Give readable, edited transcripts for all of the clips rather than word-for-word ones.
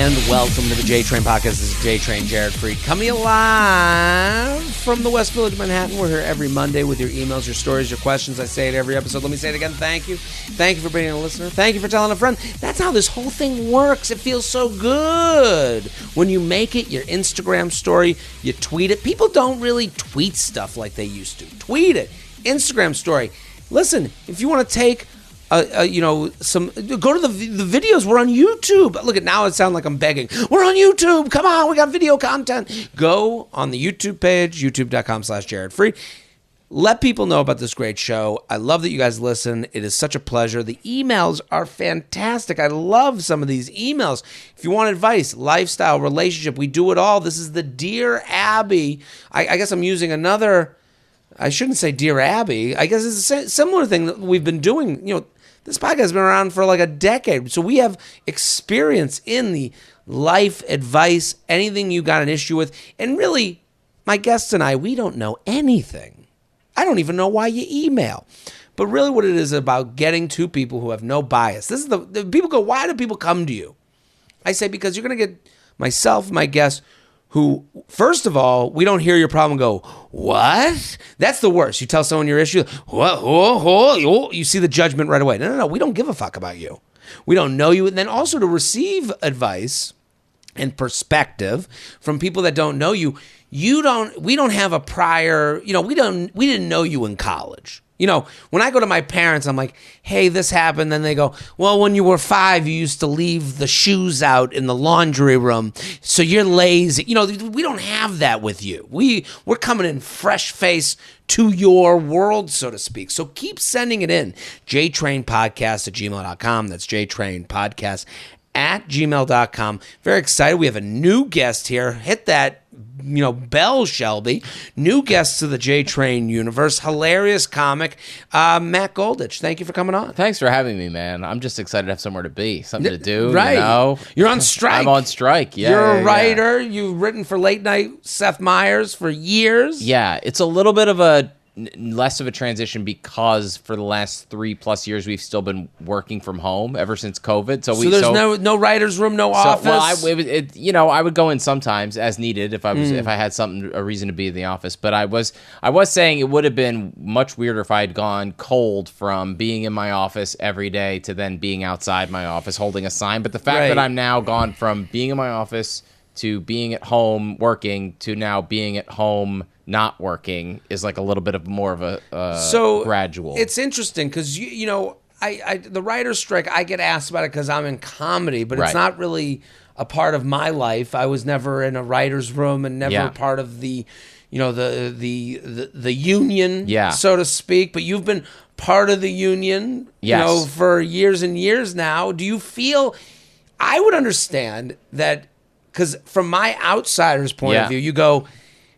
and welcome to the JTrain podcast. This is JTrain, Jared Freid, coming live from the West Village, Manhattan. We're here every Monday with your emails, your stories, your questions. I say it every episode. Let me say it again. Thank you. Thank you for being a listener. Thank you for telling a friend. That's how this whole thing works. It feels so good. When you make it your Instagram story, you tweet it. People don't really tweet stuff like they used to. Tweet it. Instagram story. Listen, if you want to take go to the videos. We're on YouTube. Look at now, it sounds like I'm begging. We're on YouTube. Come on, we got video content. Go on the YouTube page, youtube.com/Jared Freid. Let people know about this great show. I love that you guys listen. It is such a pleasure. The emails are fantastic. I love some of these emails. If you want advice, lifestyle, relationship, we do it all. This is the Dear Abby. I guess I'm using another. I shouldn't say Dear Abby. I guess it's a similar thing that we've been doing. You know, this podcast has been around for like a decade. So we have experience in the life advice, anything you got an issue with. And really, my guests and I, we don't know anything. I don't even know why you email. But really what it is about getting to people who have no bias. This is the people go, why do people come to you? I say, because you're going to get myself, my guests, who, first of all, we don't hear your problem and go, what? That's the worst. You tell someone your issue, what? You see the judgment right away. No, we don't give a fuck about you. We don't know you. And then also to receive advice and perspective from people that don't know you, we don't have a prior, we didn't know you in college. You know, when I go to my parents, I'm like, hey, this happened. Then they go, well, when you were 5, you used to leave the shoes out in the laundry room. So you're lazy. You know, we don't have that with you. We're coming in fresh face to your world, so to speak. So keep sending it in. JTrainPodcast@gmail.com. That's JTrainPodcast@gmail.com. Very excited. We have a new guest here. Hit that bell, Shelby. New guest to the JTrain universe. Hilarious comic, Matt Golditch. Thank you for coming on. Thanks for having me, man. I'm just excited to have somewhere to be, something to do. Right. You're on strike. I'm on strike, yeah. You're a writer. You've written for Late Night Seth Meyers for years. Yeah, it's a little bit of a less of a transition because for the last 3+ years we've still been working from home ever since COVID. So there's no writer's room, no office. Well, I would go in sometimes as needed if I had a reason to be in the office. But I was saying it would have been much weirder if I had gone cold from being in my office every day to then being outside my office holding a sign. But the fact that I'm now gone from being in my office to being at home working to now being at home not working is like a little bit of more of a gradual. It's interesting because I the writer's strike, I get asked about it because I'm in comedy, but it's not really a part of my life. I was never in a writer's room and never part of the the union, so to speak. But you've been part of the union, for years and years now. Do you feel? I would understand that because from my outsider's point of view, you go,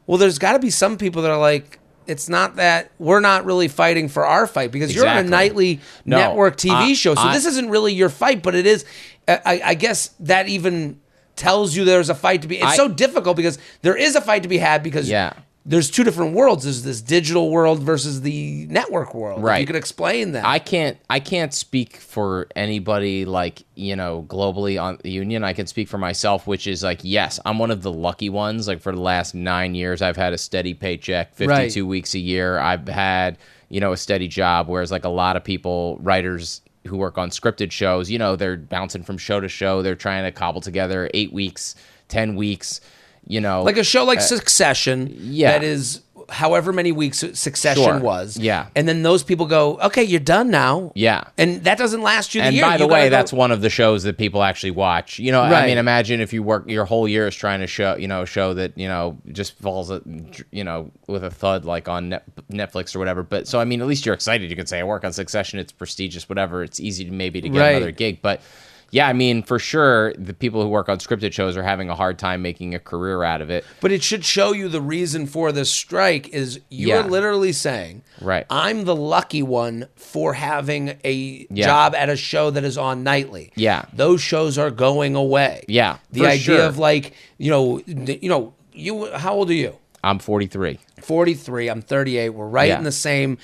well, there's got to be some people that are like, it's not that we're not really fighting for our fight because you're on a nightly network TV show. So this isn't really your fight, but it is. I guess that even tells you there's a fight to be. It's so difficult because there is a fight to be had because there's two different worlds. There's this digital world versus the network world. Right. If you could explain that. I can't speak for anybody globally on the union. I can speak for myself, which is like, yes, I'm one of the lucky ones. Like for the last 9 years, I've had a steady paycheck, 52 weeks a year. I've had, a steady job, whereas like a lot of people, writers who work on scripted shows, they're bouncing from show to show. They're trying to cobble together 8 weeks, 10 weeks. Like a show like Succession, that is however many weeks Succession was. Yeah. And then those people go, okay, you're done now. Yeah. And that doesn't last you the year. And by the way, that's one of the shows that people actually watch. I mean, imagine if you work your whole year is trying to show that, just falls, with a thud like on Netflix or whatever. But so, I mean, at least you're excited. You can say, I work on Succession. It's prestigious, whatever. It's easy to get another gig. But yeah, I mean, for sure, the people who work on scripted shows are having a hard time making a career out of it. But it should show you the reason for this strike is you're literally saying, I'm the lucky one for having a job at a show that is on nightly. Yeah. Those shows are going away. Yeah. The idea of like, you, how old are you? I'm 43. 43. I'm 38. We're right in the same,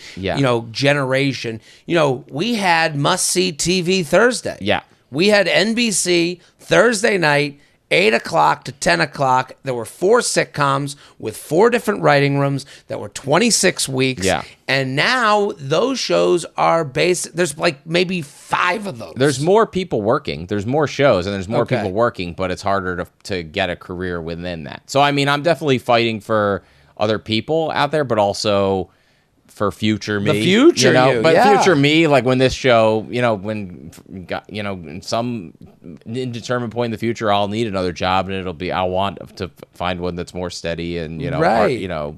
generation. We had must-see TV Thursday. Yeah. We had NBC Thursday night 8 o'clock to 10 o'clock. There were 4 sitcoms with 4 different writing rooms that were 26 weeks. Yeah. And now those shows are based, there's like maybe 5 of those. There's more people working. There's more shows and there's more people working, but it's harder to get a career within that. So, I mean, I'm definitely fighting for other people out there, but also for future me. The future future me, like when this show, in some indeterminate point in the future, I'll need another job, and I'll want to find one that's more steady and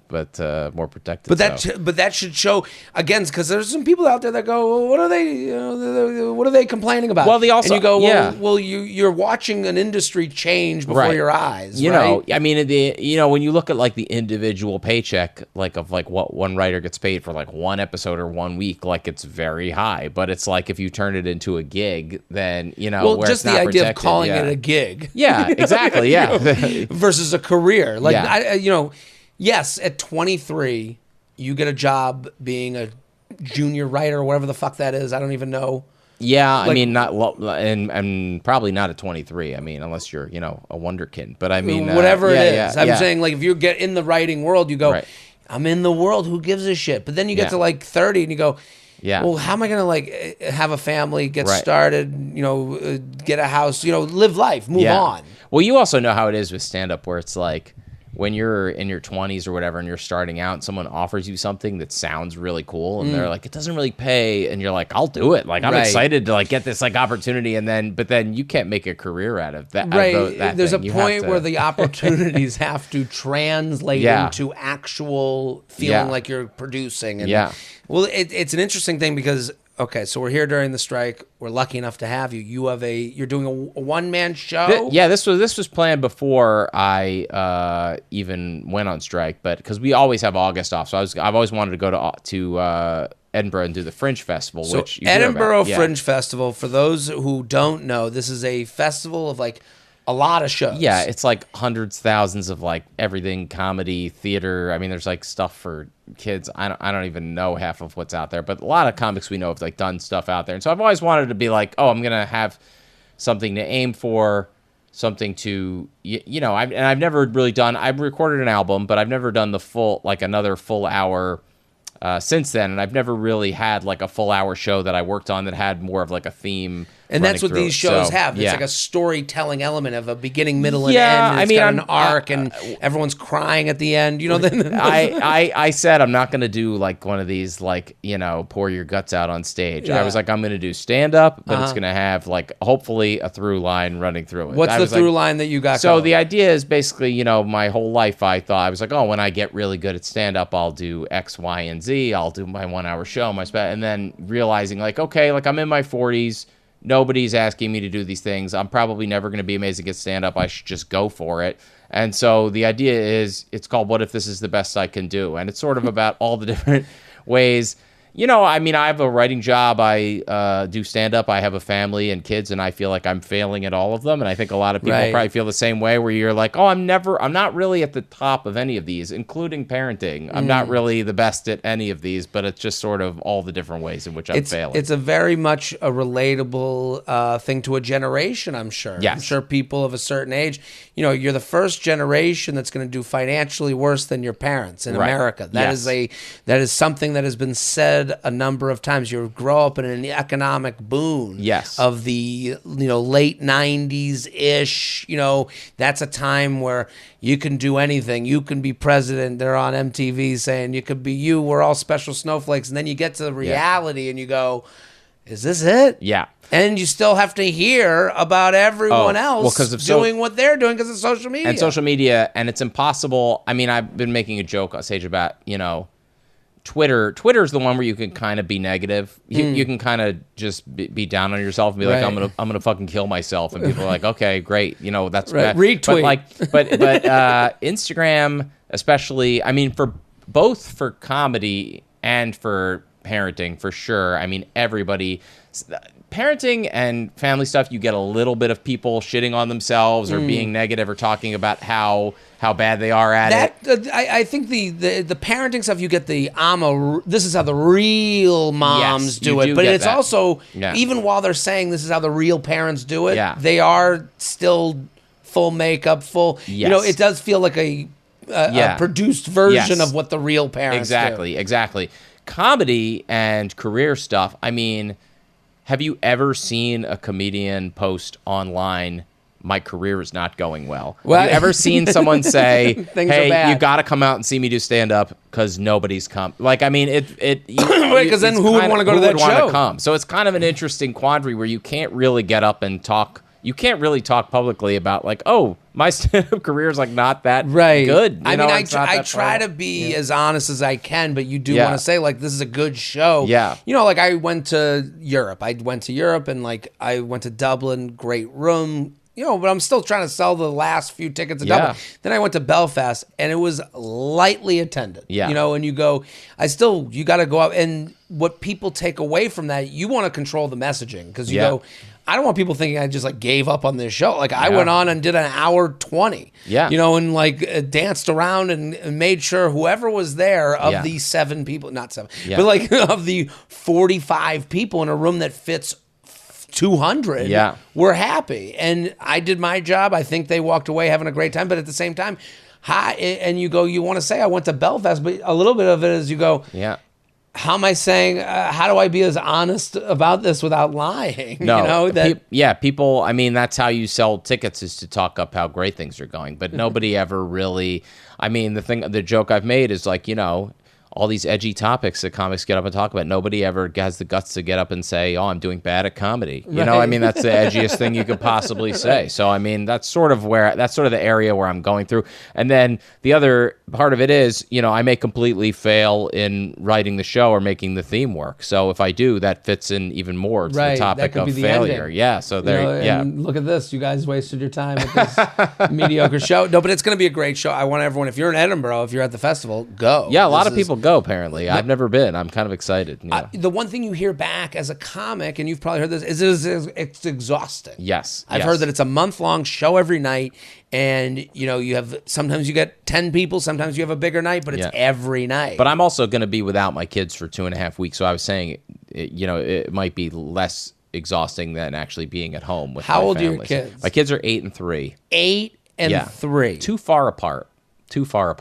but more protected. But that should show again, because there's some people out there that go, well, what are they complaining about? Well, and you go, you're watching an industry change before your eyes. I mean, when you look at like the individual paycheck, like of like what one writer gets paid for like one episode or 1 week, like it's very high. But it's like if you turn it into a gig, then where just it's the not idea protected, of calling it a gig, exactly, versus a career. Like yes, at 23, you get a job being a junior writer or whatever the fuck that is. I don't even know. Yeah, I mean, and probably not at 23. I mean, unless you're, a wonderkind. But I mean, whatever it is. I'm saying, like, if you get in the writing world, you go, right. I'm in the world. Who gives a shit? But then you get to like 30 and you go, well, how am I going to like have a family, get started, get a house, live life, move on? Well, you also know how it is with stand-up where it's like, when you're in your 20s or whatever and you're starting out and someone offers you something that sounds really cool and they're like, it doesn't really pay, and you're like, I'll do it. Like, I'm excited to like get this like opportunity, but then you can't make a career out of that. Right. There's a point where the opportunities have to translate into actual feeling like you're producing. And, well, it's an interesting thing because so we're here during the strike. We're lucky enough to have you. You're doing a one-man show. This was planned before I even went on strike, but because we always have August off, so I've always wanted to go to Edinburgh and do the Fringe Festival. So which you Edinburgh Fringe Festival, for those who don't know, this is a festival of like a lot of shows. Yeah, it's like hundreds, thousands of like everything, comedy, theater. I mean, there's like stuff for kids. I don't even know half of what's out there, but a lot of comics we know have like done stuff out there. And so I've always wanted to be like, I'm gonna have something to aim for, something to I've never really done. I've recorded an album, but I've never done the full another full hour. Since then, and I've never really had like a full hour show that I worked on that had more of like a theme. And that's what these shows have. It's like a storytelling element of a beginning, middle, and end. It's got an arc, and everyone's crying at the end. I said I'm not going to do like one of these like pour your guts out on stage. I was like, I'm going to do stand up, but it's going to have like hopefully a through line running through it. What's the through line that you got? So the idea is basically my whole life I thought I was like, when I get really good at stand up, I'll do X, Y, and Z. I'll do my 1 hour show, and then realizing like, okay, like I'm in my 40s. Nobody's asking me to do these things. I'm probably never going to be amazing at stand-up. I should just go for it. And so the idea is, it's called What If This Is the Best I Can Do? And it's sort of about all the different ways. I mean, I have a writing job. I do stand-up. I have a family and kids, and I feel like I'm failing at all of them. And I think a lot of people probably feel the same way, where you're like, I'm not really at the top of any of these, including parenting. I'm not really the best at any of these, but it's just sort of all the different ways in which I'm failing. It's a very much a relatable thing to a generation, I'm sure. Yes. I'm sure people of a certain age, you're the first generation that's going to do financially worse than your parents in America. That is something that has been said a number of times. You grow up in an economic boom of the late 90s ish. That's a time where you can do anything. You can be president. They're on MTV saying you could be you. We're all special snowflakes. And then you get to the reality and you go, is this it? Yeah. And you still have to hear about everyone else doing what they're doing because of social media. And social media, and it's impossible. I mean, I've been making a joke on stage about, Twitter. Twitter's the one where you can kind of be negative. You can kind of just be down on yourself and be like, I'm gonna fucking kill myself. And people are like, okay, great. That's bad. Retweet. But Instagram, especially, I mean, for comedy and for parenting, for sure. I mean, everybody... Parenting and family stuff, you get a little bit of people shitting on themselves or being negative or talking about how bad they are at it. I think the parenting stuff, you get this is how the real moms do it. But it's also, even while they're saying this is how the real parents do it, they are still full makeup, full. Yes. It does feel like a produced version of what the real parents do. Exactly. Comedy and career stuff. I mean, have you ever seen a comedian post online, my career is not going well? Have you ever seen someone say, hey, you got to come out and see me do stand-up because nobody's come? Like, I mean, because then who would want to go to that show? Come? So it's kind of an interesting quandary where you can't really get up and talk. You can't really talk publicly about like, oh, my stand-up career is like not that good. I try to be as honest as I can, but you do want to say like, this is a good show. Yeah. Like I went to Europe. And like I went to Dublin, great room. But I'm still trying to sell the last few tickets to Dublin. Then I went to Belfast, and it was lightly attended. Yeah. And you go, you got to go out. And what people take away from that, you want to control the messaging. Because you go, I don't want people thinking I just like gave up on this show. Like I went on and did an hour 20. Yeah. And like danced around and made sure whoever was there of these 7 people, not 7, but like of the 45 people in a room that fits 200 were happy, and I did my job. I think they walked away having a great time, but at the same time, and you go, you want to say I went to Belfast, but a little bit of it is you go, how am I saying, how do I be as honest about this without lying? No, people, I mean, that's how you sell tickets, is to talk up how great things are going, but nobody ever really, I mean, the joke I've made is like, all these edgy topics that comics get up and talk about. Nobody ever has the guts to get up and say, oh, I'm doing bad at comedy. I mean, that's the edgiest thing you could possibly say. So, I mean, that's sort of the area where I'm going through. And then the other part of it is, I may completely fail in writing the show or making the theme work. So if I do, that fits in even more to the topic of failure. Ending. Yeah. So and look at this. You guys wasted your time at this mediocre show. No, but it's going to be a great show. I want everyone, if you're in Edinburgh, if you're at the festival, go. Yeah, a lot of people go, apparently. I've never been. I'm kind of excited. The one thing you hear back as a comic, and you've probably heard this, is it's exhausting. Yes. I've heard that it's a month-long show every night, and sometimes you get 10 people, sometimes you have a bigger night, but it's every night. But I'm also going to be without my kids for 2.5 weeks, so I was saying, it might be less exhausting than actually being at home with my family. How old are your kids? My kids are 8 and 3. 8 and 3. Too far apart. Too far?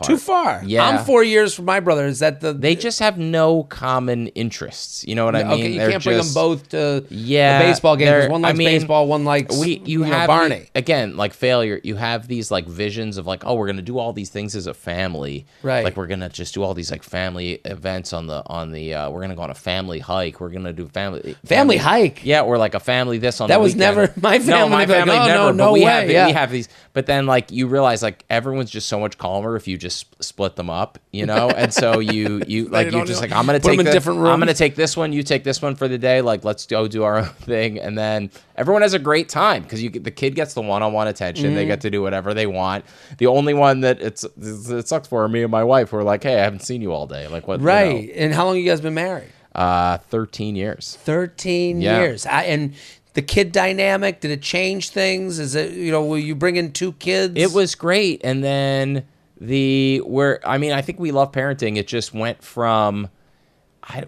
Yeah. I'm 4 years from my brother. Is that They just have no common interests. You know what I mean? Okay, you can't bring them both to the baseball games. One likes baseball, one likes Barney. Again, like failure, you have these like visions of like, oh, we're going to do all these things as a family. Right. Like we're going to just do all these like family events on the we're going to go on a family hike. We're going to do family hike. Yeah, or like a family this on that the was weekend. Never my family. No, my family never. No way. We have these. But then like you realize like everyone's just so much calmer if you just split them up, and so you like you're just like, I'm gonna take different rooms. I'm gonna take this one, you take this one for the day, like let's go do our own thing, and then everyone has a great time because the kid gets the one-on-one attention. They get to do whatever they want. The only one that it sucks for me and my wife, we're like, hey, I haven't seen you all day, like what? Right. And how long have you guys been married? 13 years. 13 years. And the kid dynamic, did it change things? Is it, will you bring in 2 kids? It was great. And then I think we love parenting. It just went from,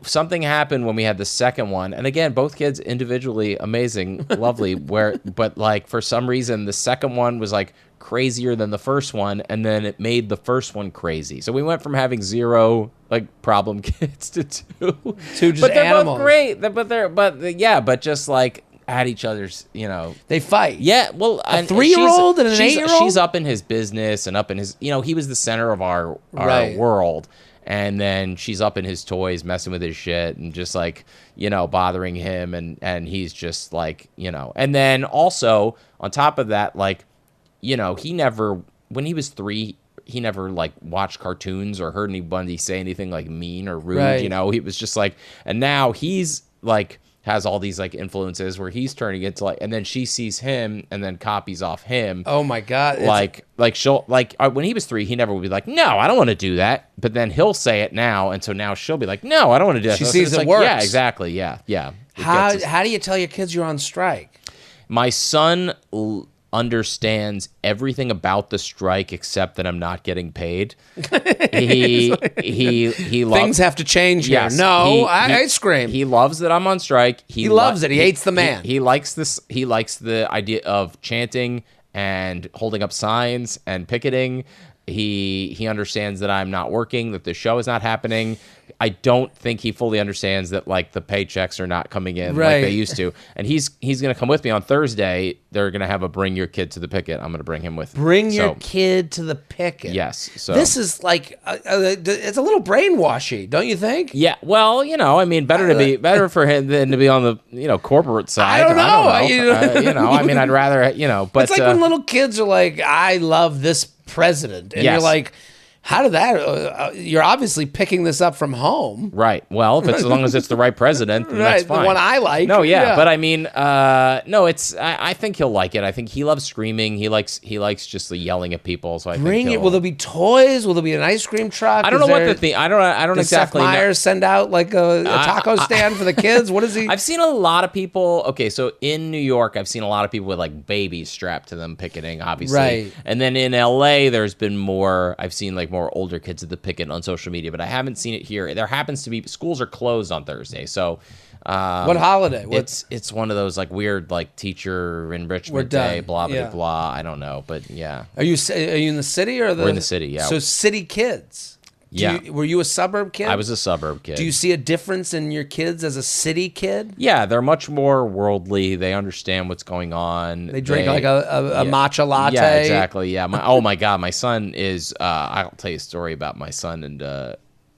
something happened when we had the second one. And again, both kids individually, amazing, lovely, but like for some reason, the second one was like crazier than the first one. And then it made the first one crazy. So we went from having 0 like problem kids to 2. 2 just but they're animals. Both great. But just like, at each other's, They fight. Yeah, well, a 3-year-old and an 8-year-old? She's up in his business and up in his, he was the center of our world. And then she's up in his toys, messing with his shit and just like, bothering him. And he's just like, and then also on top of that, like, he never, when he was 3, he never like watched cartoons or heard anybody say anything like mean or rude, right. He was just like, and now he's like, has all these like influences where he's turning into like, and then she sees him and then copies off him. Oh my God. Like she'll like when he was 3, he never would be like, no, I don't want to do that. But then he'll say it now. And so now she'll be like, no, I don't want to do that. She sees it works. Yeah, exactly. Yeah. Yeah. How do you tell your kids you're on strike? My son understands everything about the strike except that I'm not getting paid. He loves, things have to change here. Yes, no, I scream. He loves that I'm on strike. He loves it. He hates the man. He likes this. He likes the idea of chanting and holding up signs and picketing. He understands that I'm not working, that the show is not happening. I don't think he fully understands that like the paychecks are not coming in like they used to. And he's going to come with me on Thursday. They're going to have a bring your kid to the picket. I'm going to bring him with me. Bring your kid to the picket. Yes. So this is like it's a little brainwashy, don't you think? Yeah. Well, I mean, better for him than to be on the corporate side. I don't know. I mean, I'd rather but it's like when little kids are like, I love this president, and you're like, how did that? You're obviously picking this up from home, right? Well, if it's as long as it's the right president, then that's fine. The one I like. No, but I mean, no, it's. I think he'll like it. I think he loves screaming. He likes just the yelling at people. So I think it. Will there be toys? Will there be an ice cream truck? I don't know what the thing. I don't exactly. Seth Meyers send out like a taco stand for the kids? What is he? I've seen a lot of people. Okay, so in New York, I've seen a lot of people with like babies strapped to them picketing, obviously. Right. And then in LA, there's been more. I've seen like more older kids at the picket on social media, but I haven't seen it here. There happens to be schools are closed on Thursday, so what holiday? It's one of those like weird like teacher enrichment day, blah blah blah. I don't know, but yeah. Are you in the city or We're in the city? Yeah. So city kids. Were you a suburb kid? I was a suburb kid. Do you see a difference in your kids as a city kid? Yeah, they're much more worldly. They understand what's going on. They drink like a matcha latte. Yeah, exactly. Yeah. Oh my God, my son is. I'll tell you a story about my son and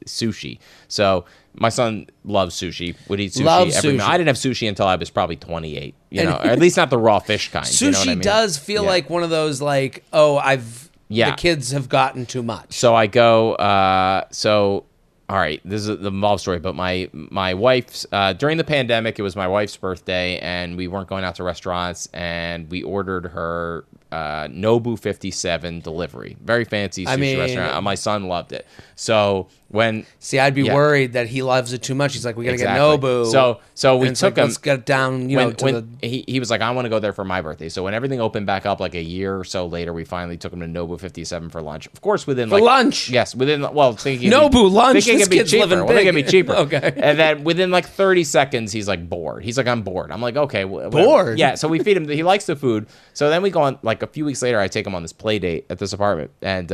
sushi. So my son loves sushi. Would eat sushi every meal. I didn't have sushi until I was probably 28. Or at least not the raw fish kind. Sushi you know what I mean? Does feel like one of those like, the kids have gotten too much. So I go, all right, this is the involved story, but my wife's, during the pandemic, it was my wife's birthday, and we weren't going out to restaurants, and we ordered her Nobu 57 delivery. Very fancy sushi restaurant. My son loved it. So I'd be worried that he loves it too much. He's like, we got to get Nobu. So we took him. Let's get down, he was like, I want to go there for my birthday. So when everything opened back up like a year or so later, we finally took him to Nobu 57 for lunch. Of course, thinking Nobu lunch. This kid's living big. Well, they be cheaper. Okay. And then within like 30 seconds, he's like bored. He's like, I'm bored. I'm like, okay. Bored? Yeah. So we feed him. He likes the food. So then we go on, like a few weeks later, I take him on this play date at this apartment. And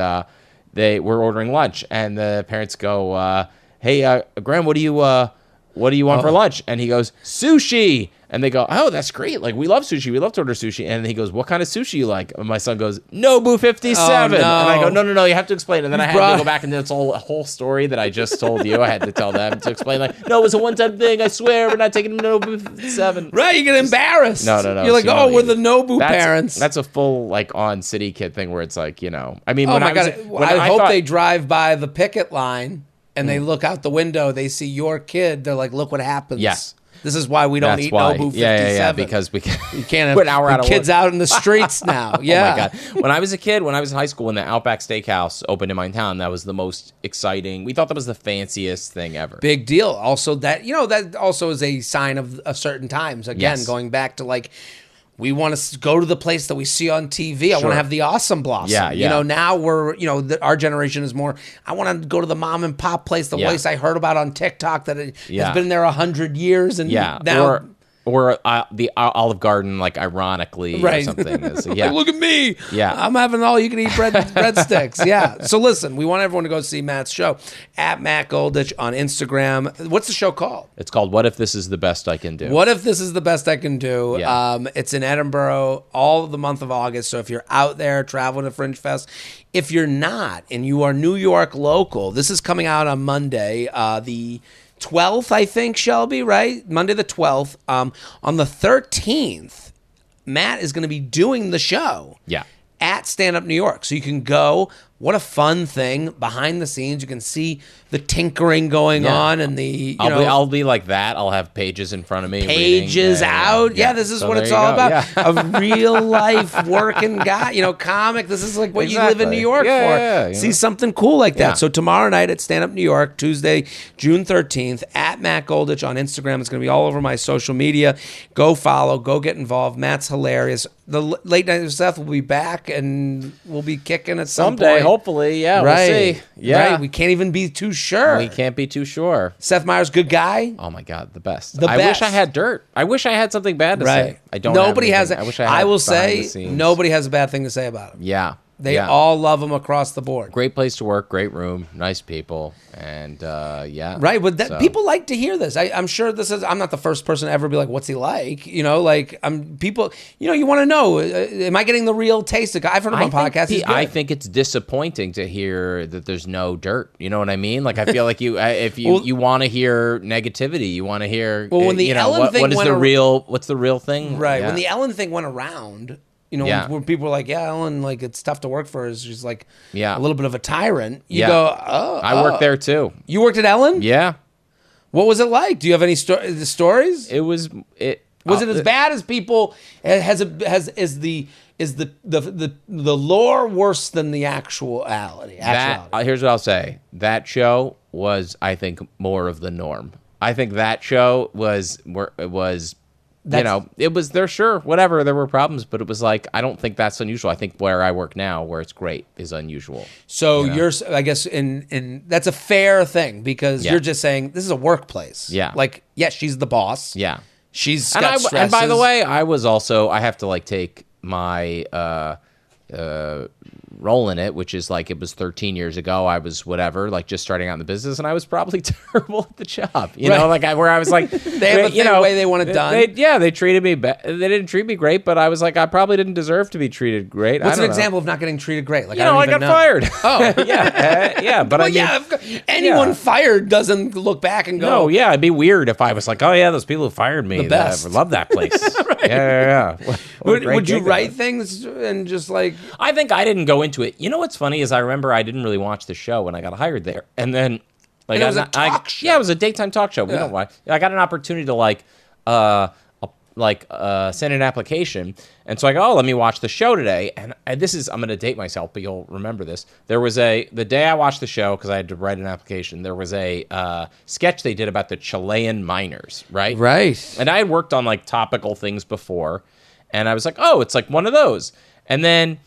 we're ordering lunch. And the parents go, hey, Graham, what do you want for lunch? And he goes, sushi. And they go, oh, that's great. Like, we love sushi. We love to order sushi. And he goes, what kind of sushi you like? And my son goes, Nobu 57. Oh, no. And I go, no, you have to explain. And then I had to go back and it's a whole story that I just told you. I had to tell them to explain, like, no, it was a one-time thing. I swear, we're not taking him to Nobu 57. Right, you get embarrassed. No. You're like, we're the Nobu parents. That's a full, like, on city kid thing where it's like, I mean, I hope they drive by the picket line and they look out the window, they see your kid, they're like, look what happens. Yes. This is why we don't eat Nobu 57. Yeah, because you can't have kids out in the streets now. Yeah. Oh, my God. When I was a kid, when I was in high school, when the Outback Steakhouse opened in my town, that was the most exciting. We thought that was the fanciest thing ever. Big deal. Also, that also is a sign of certain times. Again, going back to like, we want to go to the place that we see on TV. I want to have the awesome blossom. Yeah. Now we're, our generation is more, I want to go to the mom and pop place, the place I heard about on TikTok that has been there 100 years. And now... Or the Olive Garden, like, ironically, or something. So, like, look at me. Yeah. I'm having all-you-can-eat breadsticks. Yeah. So, listen, we want everyone to go see Matt's show at Matt Golditch on Instagram. What's the show called? It's called What If This Is the Best I Can Do? What If This Is the Best I Can Do? Yeah. It's in Edinburgh all the month of August. So, if you're out there traveling to Fringe Fest, if you're not and you are New York local, this is coming out on Monday, the 12th, I think, Shelby, right? Monday the 12th. On the 13th, Matt is going to be doing the show at Stand Up New York. So you can go. What a fun thing. Behind the scenes, you can see the tinkering going on and the, I'll be like that. I'll have pages in front of me. Pages out. Yeah, this is what it's all about. Yeah. A real life working guy, comic. This is like what you live in New York for. See something cool like that. Yeah. So tomorrow night at Stand Up New York, Tuesday, June 13th, at Matt Golditch on Instagram. It's going to be all over my social media. Go follow. Go get involved. Matt's hilarious. The Late Night with Seth will be back and we'll be kicking at some point. Hopefully, yeah, right. We'll see. Yeah. Right. We can't even be too sure. We can't be too sure. Seth Meyers, good guy. Oh my God, the best. The I best. wish I had dirt. I wish I had something bad to say. I don't. Nobody have has anything. it. I wish I had will behind the say scenes. nobody has a bad thing to say about him. Yeah. They all love him across the board. Great place to work, great room, nice people, and yeah. Right, but people like to hear this. I'm sure I'm not the first person to ever be like, "What's he like?" You know, like people. You know, you want to know, am I getting the real taste of? I've heard him on podcasts. I think it's disappointing to hear that there's no dirt. You know what I mean? Like I feel like if you want to hear negativity, you want to hear. Well, when the Ellen thing what's the real thing? Right, yeah. when the Ellen thing went around. You know, when people were like, "Yeah, Ellen, like it's tough to work for her. She's like a little bit of a tyrant." You go, "Oh, I worked there too." You worked at Ellen? Yeah. What was it like? Do you have any stories? Was it as bad as people? Is the lore worse than the actuality? Here's what I'll say. That show was, I think, more of the norm. I think that show was. It was there, sure, whatever, there were problems, but it was like, I don't think that's unusual. I think where I work now, where it's great, is unusual. So I guess, in that's a fair thing, because you're just saying, this is a workplace. Yeah. Like, she's the boss. Yeah. She's got stresses. And by the way, I have to like take my role in it, which is like, it was 13 years ago. I was whatever, like just starting out in the business, and I was probably terrible at the job. You know, like where I was like, they have a way they want it done. They treated me. They didn't treat me great, but I was like, I probably didn't deserve to be treated great. What's an example of not getting treated great? Like, I got fired. Oh, yeah, but anyone fired doesn't look back and go, no, yeah, it'd be weird if I was like, oh yeah, those people who fired me, the best. I love that place. Right. Yeah. Would you write things and just like? I think I didn't go into it. You know what's funny is I remember I didn't really watch the show when I got hired there, and then like it was a talk show. Yeah, it was a daytime talk show. We don't know why. I got an opportunity to send an application, and so I go, oh, let me watch the show today. And I'm going to date myself, but you'll remember this. There was the day I watched the show, because I had to write an application, there was a sketch they did about the Chilean miners, right? Right. And I had worked on like topical things before, and I was like, oh, it's like one of those. And then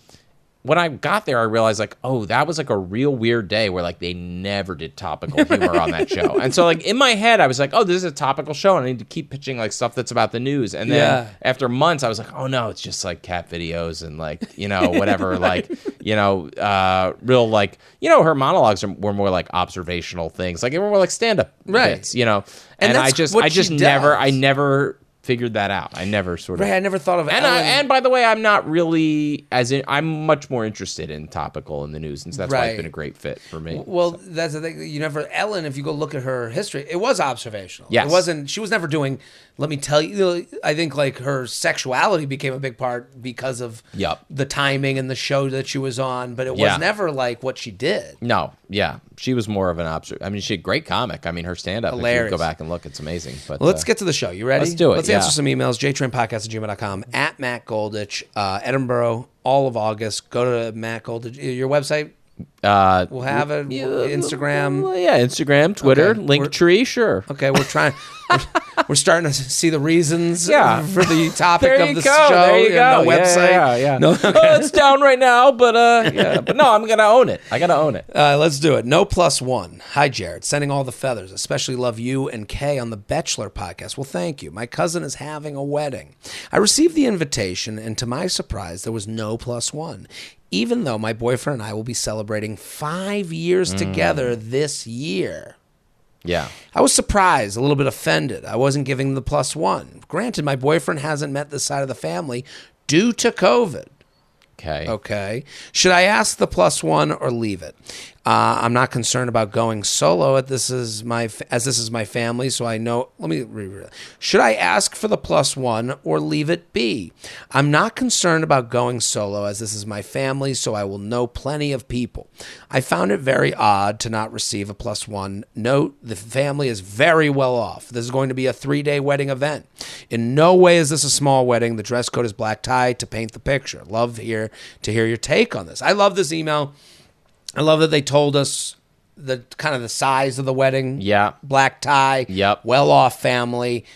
when I got there, I realized like, oh, that was like a real weird day where like they never did topical humor on that show. And so like in my head, I was like, oh, this is a topical show, and I need to keep pitching like stuff that's about the news. And then after months, I was like, oh no, it's just like cat videos and like, whatever, like, real like, her monologues were more like observational things. Like they were more like stand-up bits, And I never figured that out. I never sort of. Right, I never thought of it. And by the way, I'm not really I'm much more interested in topical in the news, and so that's why it's bent a great fit for me. Well, that's the thing. Ellen, if you go look at her history, it was observational. Yes. It wasn't. She was never doing. Let me tell you. I think like her sexuality became a big part because of the timing and the show that she was on, but it was never like what she did. No, yeah, she was more of an observer. I mean, she's a great comic. I mean, her stand-up. Hilarious. If you go back and look, it's amazing. But let's get to the show. You ready? Let's do it. Let's answer some emails. JTrainPodcast@gmail.com, at Matt Golditch, Edinburgh, all of August. Go to Matt Golditch. Your website. We'll have it. Instagram. Instagram, Twitter, Linktree, sure. Okay, we're trying. We're starting to see the reasons for the topic of the show. There you go. No website. Yeah. No, okay. It's down right now, but but no, I'm gonna own it. I gotta own it. Let's do it. No plus one. Hi, Jared. Sending all the feathers. Especially love you and Kay on the Bachelor podcast. Well, thank you. My cousin is having a wedding. I received the invitation, and to my surprise, there was no plus one. Even though my boyfriend and I will be celebrating 5 years together this year. Yeah. I was surprised, a little bit offended. I wasn't giving the plus one. Granted, my boyfriend hasn't met this side of the family due to COVID. Okay. Should I ask the plus one or leave it? I'm not concerned about going solo as this is my family, so I know. Let me reread. Should I ask for the plus one or leave it be? I'm not concerned about going solo as this is my family, so I will know plenty of people. I found it very odd to not receive a plus one. Note, the family is very well off. This is going to be a 3-day wedding event. In no way is this a small wedding. The dress code is black tie to paint the picture. Love to hear your take on this. I love this email. I love that they told us the kind of the size of the wedding. Yeah. Black tie. Yep. Well-off family.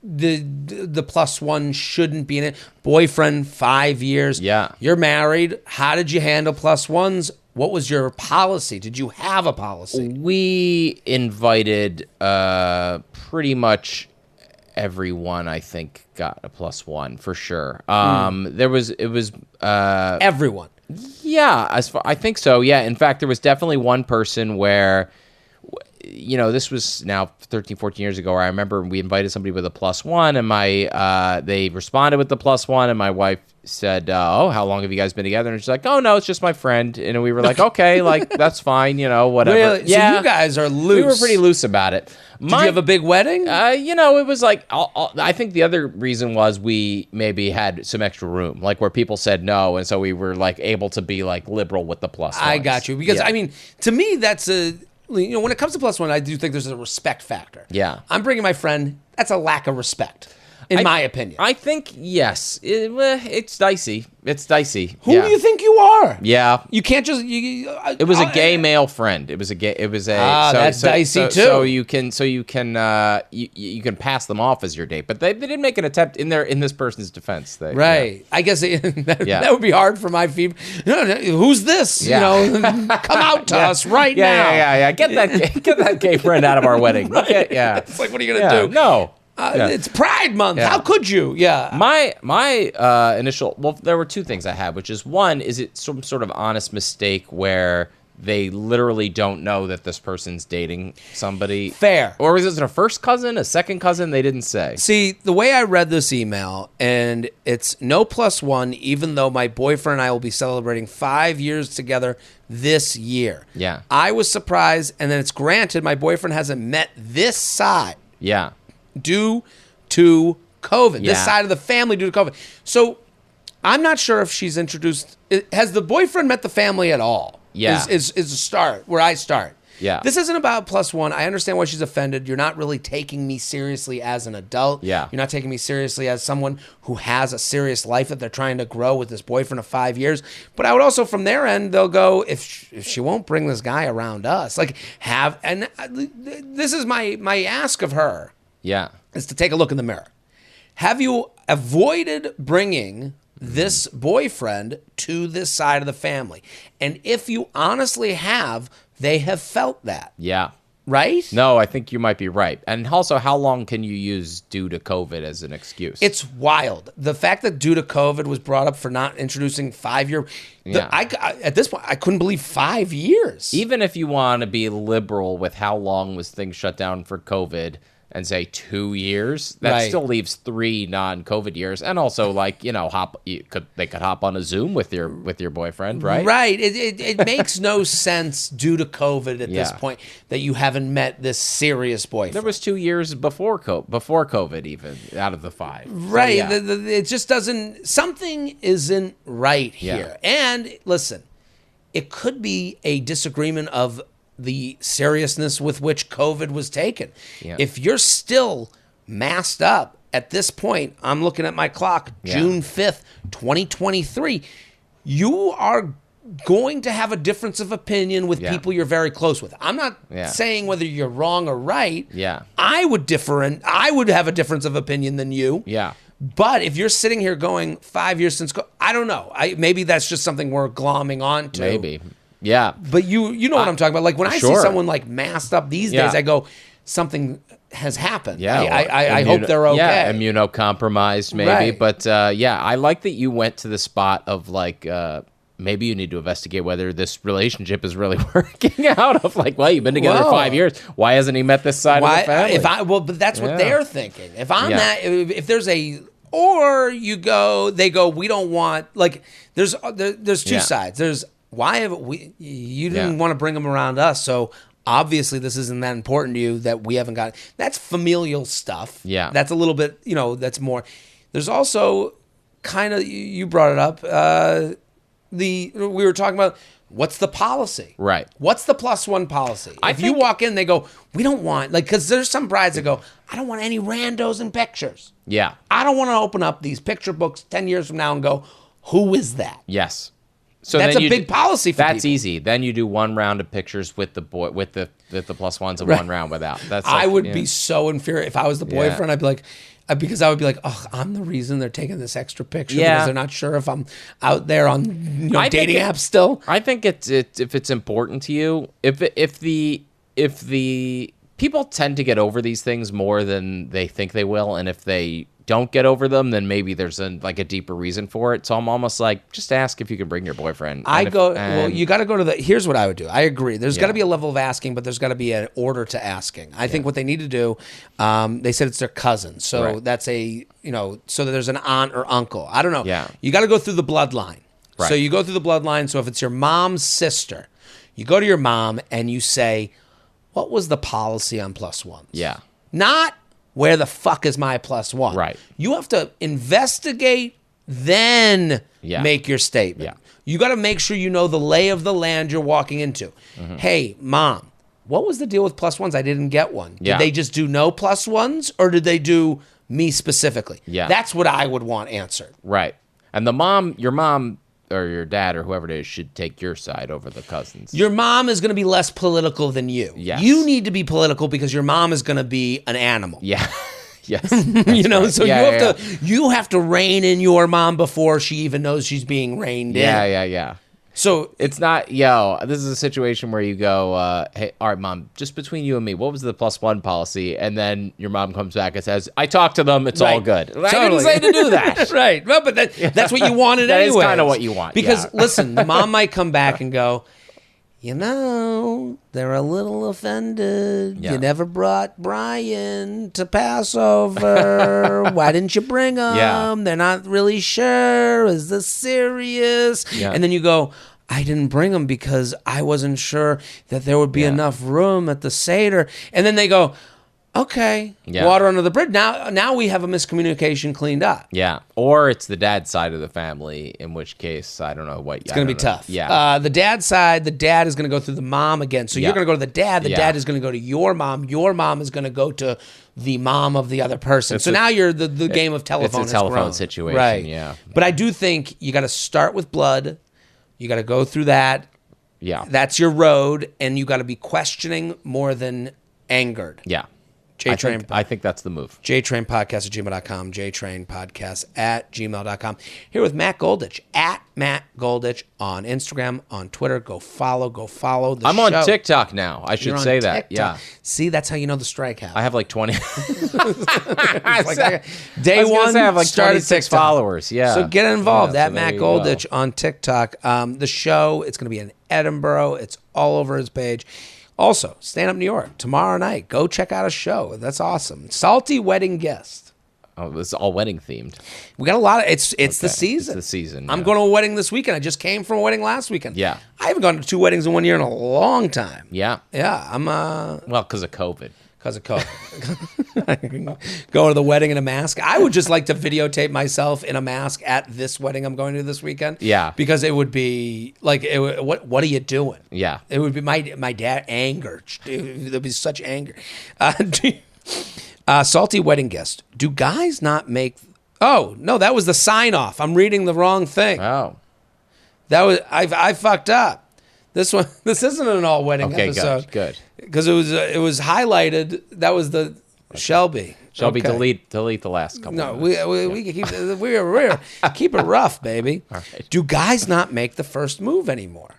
the plus one shouldn't be in it. Boyfriend, 5 years. Yeah. You're married. How did you handle plus ones? What was your policy? Did you have a policy? We invited pretty much everyone, I think, got a plus one for sure. It was Everyone. Yeah, I think so. Yeah, in fact, there was definitely one person where, this was now 13, 14 years ago, where I remember we invited somebody with a plus one, and they responded with the plus one, and my wife said, "Oh, how long have you guys been together?" And she's like, "Oh, no, it's just my friend." And we were like, "Okay, like that's fine, whatever." Really? Yeah, so you guys are loose. we were pretty loose about it. Did you have a big wedding? It was like, I think the other reason was we maybe had some extra room, like where people said no, and so we were like able to be like liberal with the plus ones. I got you. Because, to me, that's when it comes to plus one, I do think there's a respect factor. Yeah. I'm bringing my friend. That's a lack of respect, in my opinion. I think, yes. It's dicey. It's dicey. Who do you think you are? Yeah. You can't just... It was a gay male friend. It was a gay... It was a... that's dicey, too. So you can pass them off as your date. But they didn't make an attempt in this person's defense. Right. Yeah. I guess that would be hard for my female... No, who's this? Yeah. Come out to us right now. Yeah. Get that gay friend out of our wedding. Right. Okay, yeah. It's like, what are you going to do? No. It's Pride Month. Yeah. How could you? Yeah. My initial... Well, there were two things I had, which is, one, is it some sort of honest mistake where they literally don't know that this person's dating somebody? Fair. Or is it a first cousin, a second cousin? They didn't say. See, the way I read this email, and it's no plus one, even though my boyfriend and I will be celebrating 5 years together this year. Yeah. I was surprised, and then it's granted my boyfriend hasn't met this side. Yeah. Due to COVID. Yeah. This side of the family due to COVID. So I'm not sure if she's introduced... Has the boyfriend met the family at all? Yeah. Is a start, where I start. Yeah. This isn't about plus one. I understand why she's offended. You're not really taking me seriously as an adult. Yeah. You're not taking me seriously as someone who has a serious life that they're trying to grow with this boyfriend of 5 years. But I would also, from their end, they'll go, if she won't bring this guy around us, and this is my ask of her. Yeah. Is to take a look in the mirror. Have you avoided bringing this boyfriend to this side of the family? And if you honestly have, they have felt that. Yeah. Right? No, I think you might be right. And also, how long can you use due to COVID as an excuse? It's wild. The fact that due to COVID was brought up for not introducing 5 year... Yeah. At this point, I couldn't believe 5 years. Even if you want to be liberal with how long was things shut down for COVID... and say 2 years, that Right. still leaves 3 non-COVID years, and also they could hop on a Zoom with your boyfriend, right? Right. It makes no sense due to COVID at this Yeah. point that you haven't met this serious boyfriend. There was 2 years before COVID even out of the 5. Right. So, yeah. It just doesn't... Something isn't right here. And listen, it could be a disagreement of the seriousness with which COVID was taken. Yeah. If you're still masked up at this point, I'm looking at my clock, June 5th, 2023, you are going to have a difference of opinion with people you're very close with. I'm not saying whether you're wrong or right. Yeah. I would have a difference of opinion than you. Yeah. But if you're sitting here going 5 years since, I don't know. Maybe that's just something we're glomming on to. Maybe. Yeah. But you know what I'm talking about. Like when I see Sure. someone like masked up these days, I go, something has happened. Yeah. I hope they're okay. Yeah, immunocompromised maybe. Right. But I like that you went to the spot of maybe you need to investigate whether this relationship is really working out. Of you've been together 5 years. Why hasn't he met this side of the family? But that's what they're thinking. If I'm if there's or they go, we don't want, there's two sides. There's, why have you didn't want to bring them around us, so obviously this isn't that important to you that we haven't got. That's familial stuff. Yeah. That's a little bit, that's more. There's also kind of, you brought it up, we were talking about what's the policy? Right. What's the plus one policy? If you walk in, they go, we don't want, because there's some brides that go, I don't want any randos in pictures. Yeah. I don't want to open up these picture books 10 years from now and go, who is that? Yes. So that's a big policy for That's people. easy. Then you do one round of pictures with the boy with the plus ones and one round without. That's I would be so infuriated if I was the boyfriend. Yeah. I'd be like, because I would be like, oh, I'm the reason they're taking this extra picture Yeah. because they're not sure if I'm out there on I dating think apps still. I think it's if it's important to you, if the people tend to get over these things more than they think they will, and if they don't get over them, then maybe there's a deeper reason for it. So I'm almost like, just ask if you can bring your boyfriend. Well, you got to go to here's what I would do. I agree. There's got to be a level of asking, but there's got to be an order to asking. I think what they need to do, they said it's their cousin. So that's so that there's an aunt or uncle. I don't know. Yeah. You got to go through the bloodline. Right. So you go through the bloodline. So if it's your mom's sister, you go to your mom and you say, what was the policy on plus ones? Yeah. Not where the fuck is my plus one? Right. You have to investigate, then make your statement. Yeah. You got to make sure you know the lay of the land you're walking into. Mm-hmm. Hey, mom, what was the deal with plus ones? I didn't get one. Yeah. Did they just do no plus ones, or did they do me specifically? Yeah. That's what I would want answered. Right. And your mom or your dad or whoever it is should take your side over the cousins. Your mom is going to be less political than you. Yes. You need to be political because your mom is going to be an animal. Yeah. Yes. So you have to rein in your mom before she even knows she's being reined in. Yeah. So it's not, this is a situation where you go, hey, all right, mom, just between you and me, what was the plus one policy? And then your mom comes back and says, I talked to them, it's all good. Totally. I didn't say to do that. Right. Well, but that's what you wanted that anyway. That is kind of what you want. Because, listen, the mom might come back and go, they're a little offended. Yeah. You never brought Brian to Passover. Why didn't you bring him? Yeah. They're not really sure. Is this serious? Yeah. And then you go, I didn't bring him because I wasn't sure that there would be enough room at the Seder. And then they go, okay, water under the bridge. Now we have a miscommunication cleaned up. Yeah. Or it's the dad's side of the family, in which case, I don't know what. It's going to be tough. Yeah. The dad's side, the dad is going to go through the mom again. So you're going to go to the dad. The dad is going to go to your mom. Your mom is going to go to the mom of the other person. Now you're the game of telephone. It's a telephone situation. Right. Yeah. But I do think you got to start with blood. You got to go through that. Yeah. That's your road. And you got to be questioning more than angered. Yeah. JTrain. I think that's the move. JTrain podcast at gmail.com. JTrain podcast at gmail.com. Here with Matt Golditch at Matt Golditch on Instagram, on Twitter. Go follow the show. I'm on TikTok now. I should say that. TikTok. Yeah. See, that's how you know the strike happened. I have like 20. Day one, I have like started 26 TikTok. followers. Yeah. So get involved Yeah, at Matt Golditch on TikTok. The show, it's going to be in Edinburgh. It's all over his page. Also, Stand Up New York tomorrow night. Go check out a show. That's awesome. Salty wedding guest. Oh, it's all wedding themed. We got a lot of it's the season. It's the season. I'm going to a wedding this weekend. I just came from a wedding last weekend. Yeah. I haven't gone to 2 weddings in 1 year in a long time. Yeah. Yeah. I'm well, because of COVID. Because of COVID. Go to the wedding in a mask. I would just like to videotape myself in a mask at this wedding I'm going to this weekend. Yeah. Because it would be like, what are you doing? Yeah. It would be my dad, anger. Dude, there'd be such anger. Salty wedding guest. Do guys not make... Oh, no, that was the sign off. I'm reading the wrong thing. Oh. That was I fucked up. This isn't an all wedding episode. Good. Because it was highlighted. That was the Shelby. Shelby, Okay. delete the last couple. No, minutes. we can keep we're keep it rough, baby. All right. Do guys not make the first move anymore?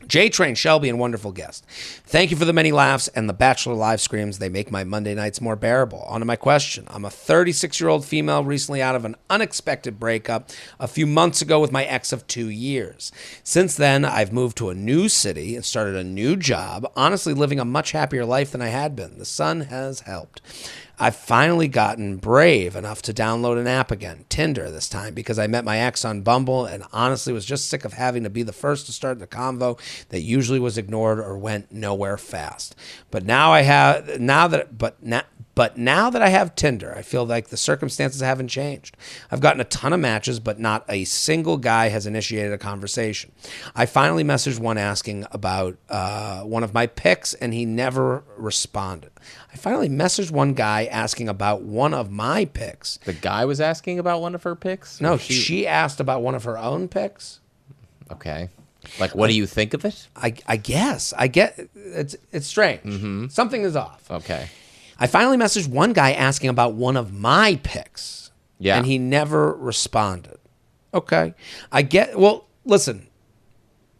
JTrain, Shelby, and wonderful guest. Thank you for the many laughs and the Bachelor live screams. They make my Monday nights more bearable. On to my question. I'm a 36-year-old female recently out of an unexpected breakup a few months ago with my ex of 2 years. Since then, I've moved to a new city and started a new job, honestly living a much happier life than I had been. The sun has helped. I've finally gotten brave enough to download an app again, Tinder this time, because I met my ex on Bumble and honestly was just sick of having to be the first to start the convo that usually was ignored or went nowhere fast. But now that I have Tinder, I feel like the circumstances haven't changed. I've gotten a ton of matches, but not a single guy has initiated a conversation. I finally messaged one asking about one of my picks, and he never responded. I finally messaged one guy asking about one of my picks. The guy was asking about one of her picks? No, she asked about one of her own picks. Okay. Like, what do you think of it? I guess. I get it's strange. Mm-hmm. Something is off. Okay. I finally messaged one guy asking about one of my picks. Yeah. And he never responded. Okay. Well, listen.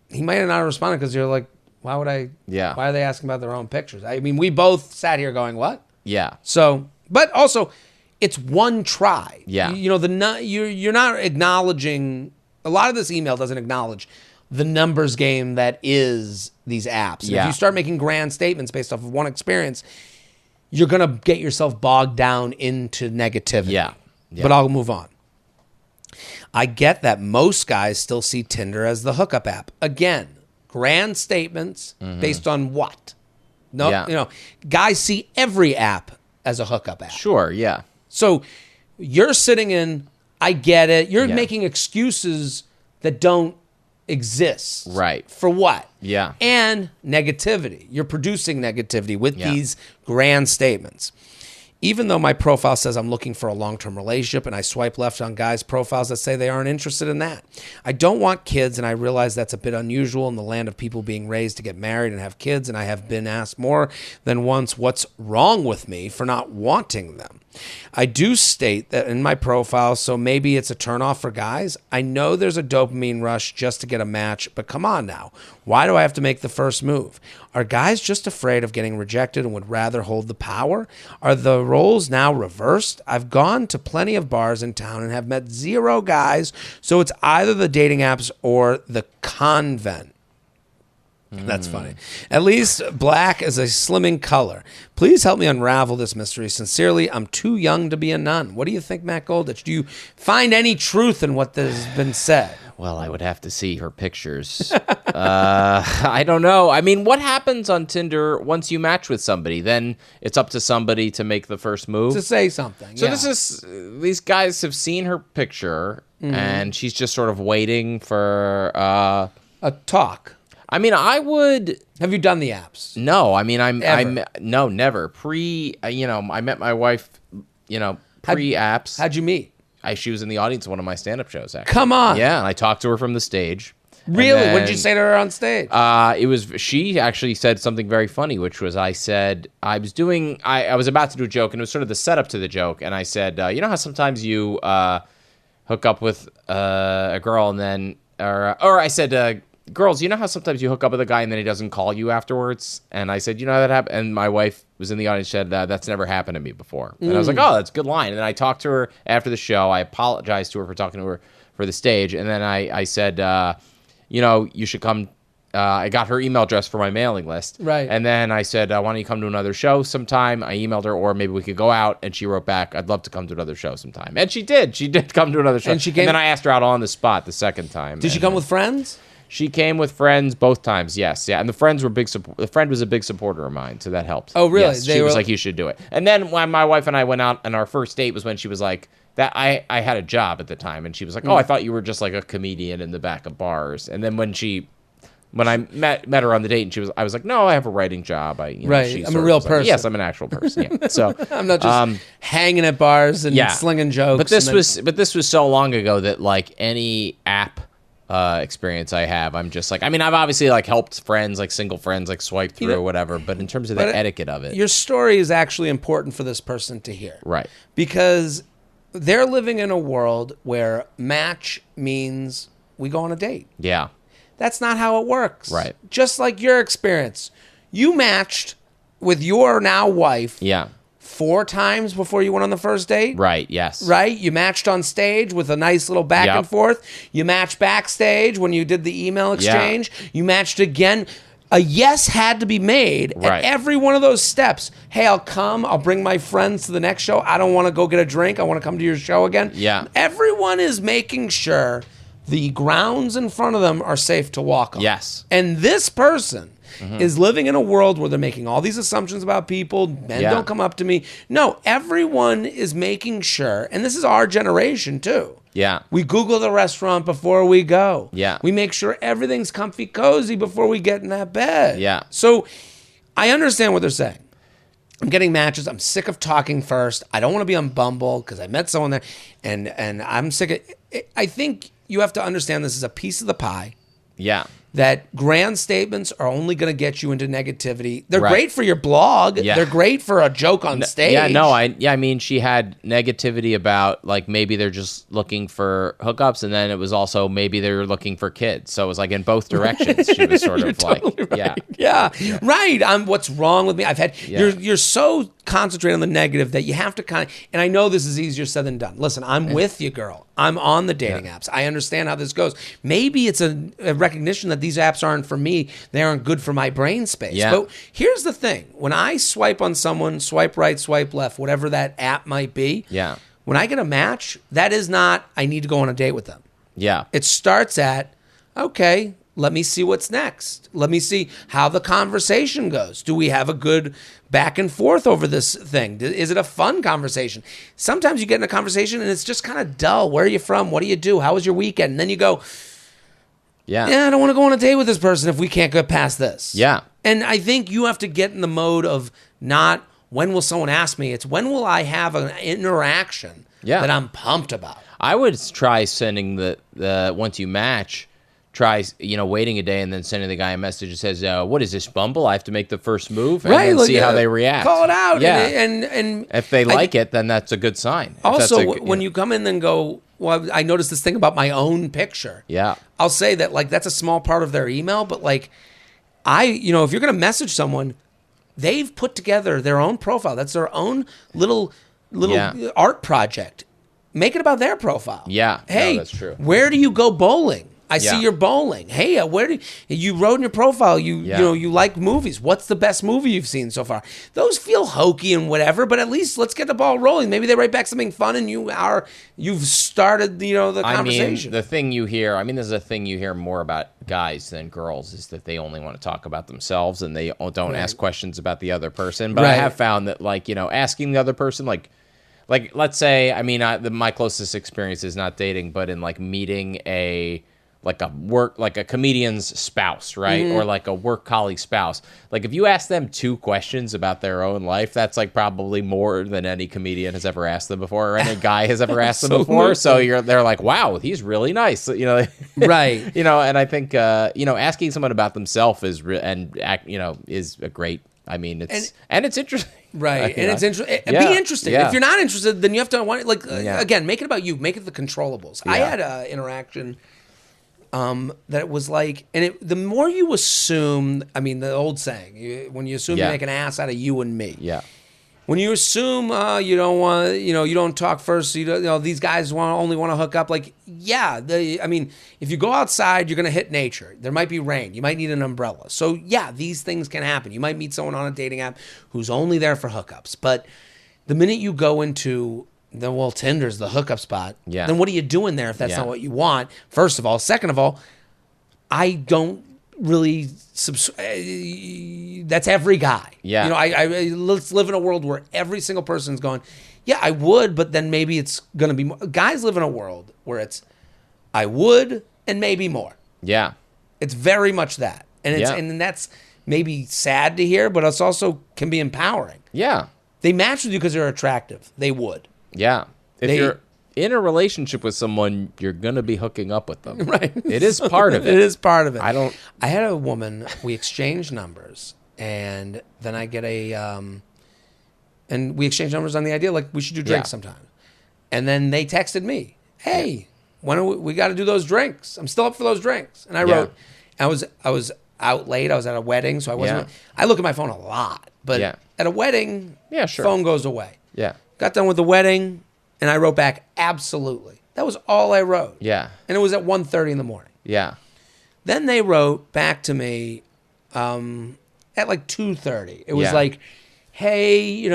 He might have not responded because you're like, why would I? Yeah. Why are they asking about their own pictures? I mean, we both sat here going, what? Yeah. So, but also, it's one try. Yeah. You're not acknowledging. A lot of this email doesn't acknowledge the numbers game that is these apps. And if you start making grand statements based off of one experience, you're going to get yourself bogged down into negativity. Yeah. But I'll move on. I get that most guys still see Tinder as the hookup app. Again, grand statements based on what? No, guys see every app as a hookup app. Sure, yeah. So you're sitting in, I get it. You're making excuses that don't exist. Right. For what? Yeah. And negativity. You're producing negativity with these grand statements. Even though my profile says I'm looking for a long-term relationship and I swipe left on guys' profiles that say they aren't interested in that. I don't want kids, and I realize that's a bit unusual in the land of people being raised to get married and have kids, and I have been asked more than once what's wrong with me for not wanting them. I do state that in my profile, so maybe it's a turnoff for guys. I know there's a dopamine rush just to get a match, but come on now. Why do I have to make the first move? Are guys just afraid of getting rejected and would rather hold the power? Are the roles now reversed? I've gone to plenty of bars in town and have met 0 guys, so it's either the dating apps or the convent. That's funny. At least black is a slimming color. Please help me unravel this mystery. Sincerely, I'm too young to be a nun. What do you think, Matt Golditch? Do you find any truth in what has been said? Well, I would have to see her pictures. I don't know. I mean, what happens on Tinder once you match with somebody? Then it's up to somebody to make the first move? To say something. So these guys have seen her picture, and she's just sort of waiting for... a talk. I mean, I would... Have you done the apps? No, I mean, no, never. I met my wife, pre-apps. How'd you meet? She was in the audience of one of my stand-up shows, actually. Come on. Yeah, and I talked to her from the stage. Really? What did you say to her on stage? She actually said something very funny, which was I said, I was about to do a joke, and it was sort of the setup to the joke, and I said, you know how sometimes you hook up with a girl and then, or I said, girls, you know how sometimes you hook up with a guy and then he doesn't call you afterwards? And I said, you know how that happened? And my wife was in the audience, said, that's never happened to me before. And I was like, oh, that's a good line. And then I talked to her after the show. I apologized to her for talking to her for the stage. And then I said, you should come. I got her email address for my mailing list. Right. And then I said, why don't you come to another show sometime? I emailed her, or maybe we could go out. And she wrote back, I'd love to come to another show sometime. And she did. She did come to another show. And then I asked her out on the spot the second time. Did she come with friends? She came with friends both times, yes. Yeah, and the friends were the friend was a big supporter of mine, so that helped. Oh, really? Yes, she was like, you should do it. And then when my wife and I went out, and our first date was when she was like, that I had a job at the time, and she was like, oh, I thought you were just like a comedian in the back of bars. And then when I met her on the date, and I was like, no, I have a writing job. I'm a real person. Like, yes, I'm an actual person. Yeah. So I'm not just hanging at bars and slinging jokes. But this was so long ago that like any app experience I have, I'm just like, I mean, I've obviously like helped friends, like single friends, like swipe through or whatever, but in terms of the etiquette of it. Your story is actually important for this person to hear. Right. Because they're living in a world where match means we go on a date. Yeah. That's not how it works. Right. Just like your experience. You matched with your now wife. Yeah. 4 times before you went on the first date? Right, yes. Right? You matched on stage with a nice little back and forth. You matched backstage when you did the email exchange. Yeah. You matched again. A yes had to be made at every one of those steps. Hey, I'll come. I'll bring my friends to the next show. I don't want to go get a drink. I want to come to your show again. Yeah. Everyone is making sure the grounds in front of them are safe to walk on. Yes. And this person is living in a world where they're making all these assumptions about people. Men don't come up to me. No, everyone is making sure, and this is our generation too. Yeah. We Google the restaurant before we go. Yeah. We make sure everything's comfy cozy before we get in that bed. Yeah. So I understand what they're saying. I'm getting matches. I'm sick of talking first. I don't want to be on Bumble because I met someone there, and I'm sick of it. I think you have to understand this is a piece of the pie. Yeah. That grand statements are only going to get you into negativity. They're Right. great for your blog. Yeah. They're great for a joke on stage. Yeah, no, I mean, she had negativity about, like, maybe they're just looking for hookups, and then it was also maybe they were looking for kids. So it was like in both directions. She was sort of like, totally right. Yeah, right. What's wrong with me? You're so concentrated on the negative that you have to kind of, and I know this is easier said than done. Listen, I'm with you, girl. I'm on the dating apps. I understand how this goes. Maybe it's a recognition that these apps aren't for me. They aren't good for my brain space. Yeah. But here's the thing. When I swipe on someone, swipe right, swipe left, whatever that app might be, yeah, when I get a match, that is not, I need to go on a date with them. yeah, It starts at, okay, let me see what's next. Let me see how the conversation goes. Do we have a good back and forth over this thing? Is it a fun conversation? Sometimes you get in a conversation and it's just kind of dull. Where are you from? What do you do? How was your weekend? And then you go, yeah, I don't want to go on a date with this person if we can't get past this. yeah. And I think you have to get in the mode of not when will someone ask me, it's when will I have an interaction that I'm pumped about. I would try sending the once you match, try waiting a day and then sending the guy a message that says, "What is this, Bumble? I have to make the first move," and then see how they react. Call it out. Yeah, and if they like it, then that's a good sign. Also, when you come in and go, well, I noticed this thing about my own picture. Yeah, I'll say that like that's a small part of their email, but like if you're going to message someone, they've put together their own profile. That's their own little art project. Make it about their profile. Yeah. Hey, no, that's true. Where do you go bowling? I see Yeah. you're bowling. Hey, where do you wrote in your profile? You like movies. What's the best movie you've seen so far? Those feel hokey and whatever, but at least let's get the ball rolling. Maybe they write back something fun, and you've started the conversation. The thing you hear, there's a thing you hear more about guys than girls is that they only want to talk about themselves and they don't ask questions about the other person. But I have found that asking the other person like let's say my closest experience is not dating, but in meeting a comedian's spouse, right? Mm-hmm. Or like a work colleague spouse. Like if you ask them 2 questions about their own life, that's probably more than any comedian has ever asked them before, or any guy has ever asked them before. So they're like, wow, he's really nice, Right? And I think asking someone about themselves is is a great. It's interesting. Right, and it's interesting. Yeah. Be interested. Yeah. If you're not interested, then you have to again, make it about you. Make it the controllables. Yeah. I had an interaction that was the more you assume, the old saying, when you assume you make an ass out of you and me. Yeah. When you assume you don't want, you don't talk first, these guys only want to hook up. If you go outside, you're going to hit nature. There might be rain. You might need an umbrella. So these things can happen. You might meet someone on a dating app who's only there for hookups. But the minute you go into Tinder's the hookup spot. Yeah. Then what are you doing there if that's not what you want? First of all, second of all, I don't really that's every guy. Yeah. Let's live in a world where every single person's going, yeah, I would, but then maybe it's going to be more. Guys live in a world where it's I would and maybe more. Yeah. It's very much that. And that's maybe sad to hear, but it's also can be empowering. Yeah. They match with you because they're attractive. They would. Yeah. If you're in a relationship with someone, you're going to be hooking up with them. Right. It is part of it. It is part of it. I had a woman, we exchanged numbers, and then I get and we exchanged numbers on the idea, we should do drinks sometime. And then they texted me, hey, when we got to do those drinks. I'm still up for those drinks. And I wrote, I was out late. I was at a wedding, so I wasn't. I look at my phone a lot, but at a wedding, phone goes away. Yeah. Got done with the wedding, and I wrote back, absolutely. That was all I wrote. Yeah. And it was at 1:30 in the morning. Yeah. Then they wrote back to me at 2:30. It was hey,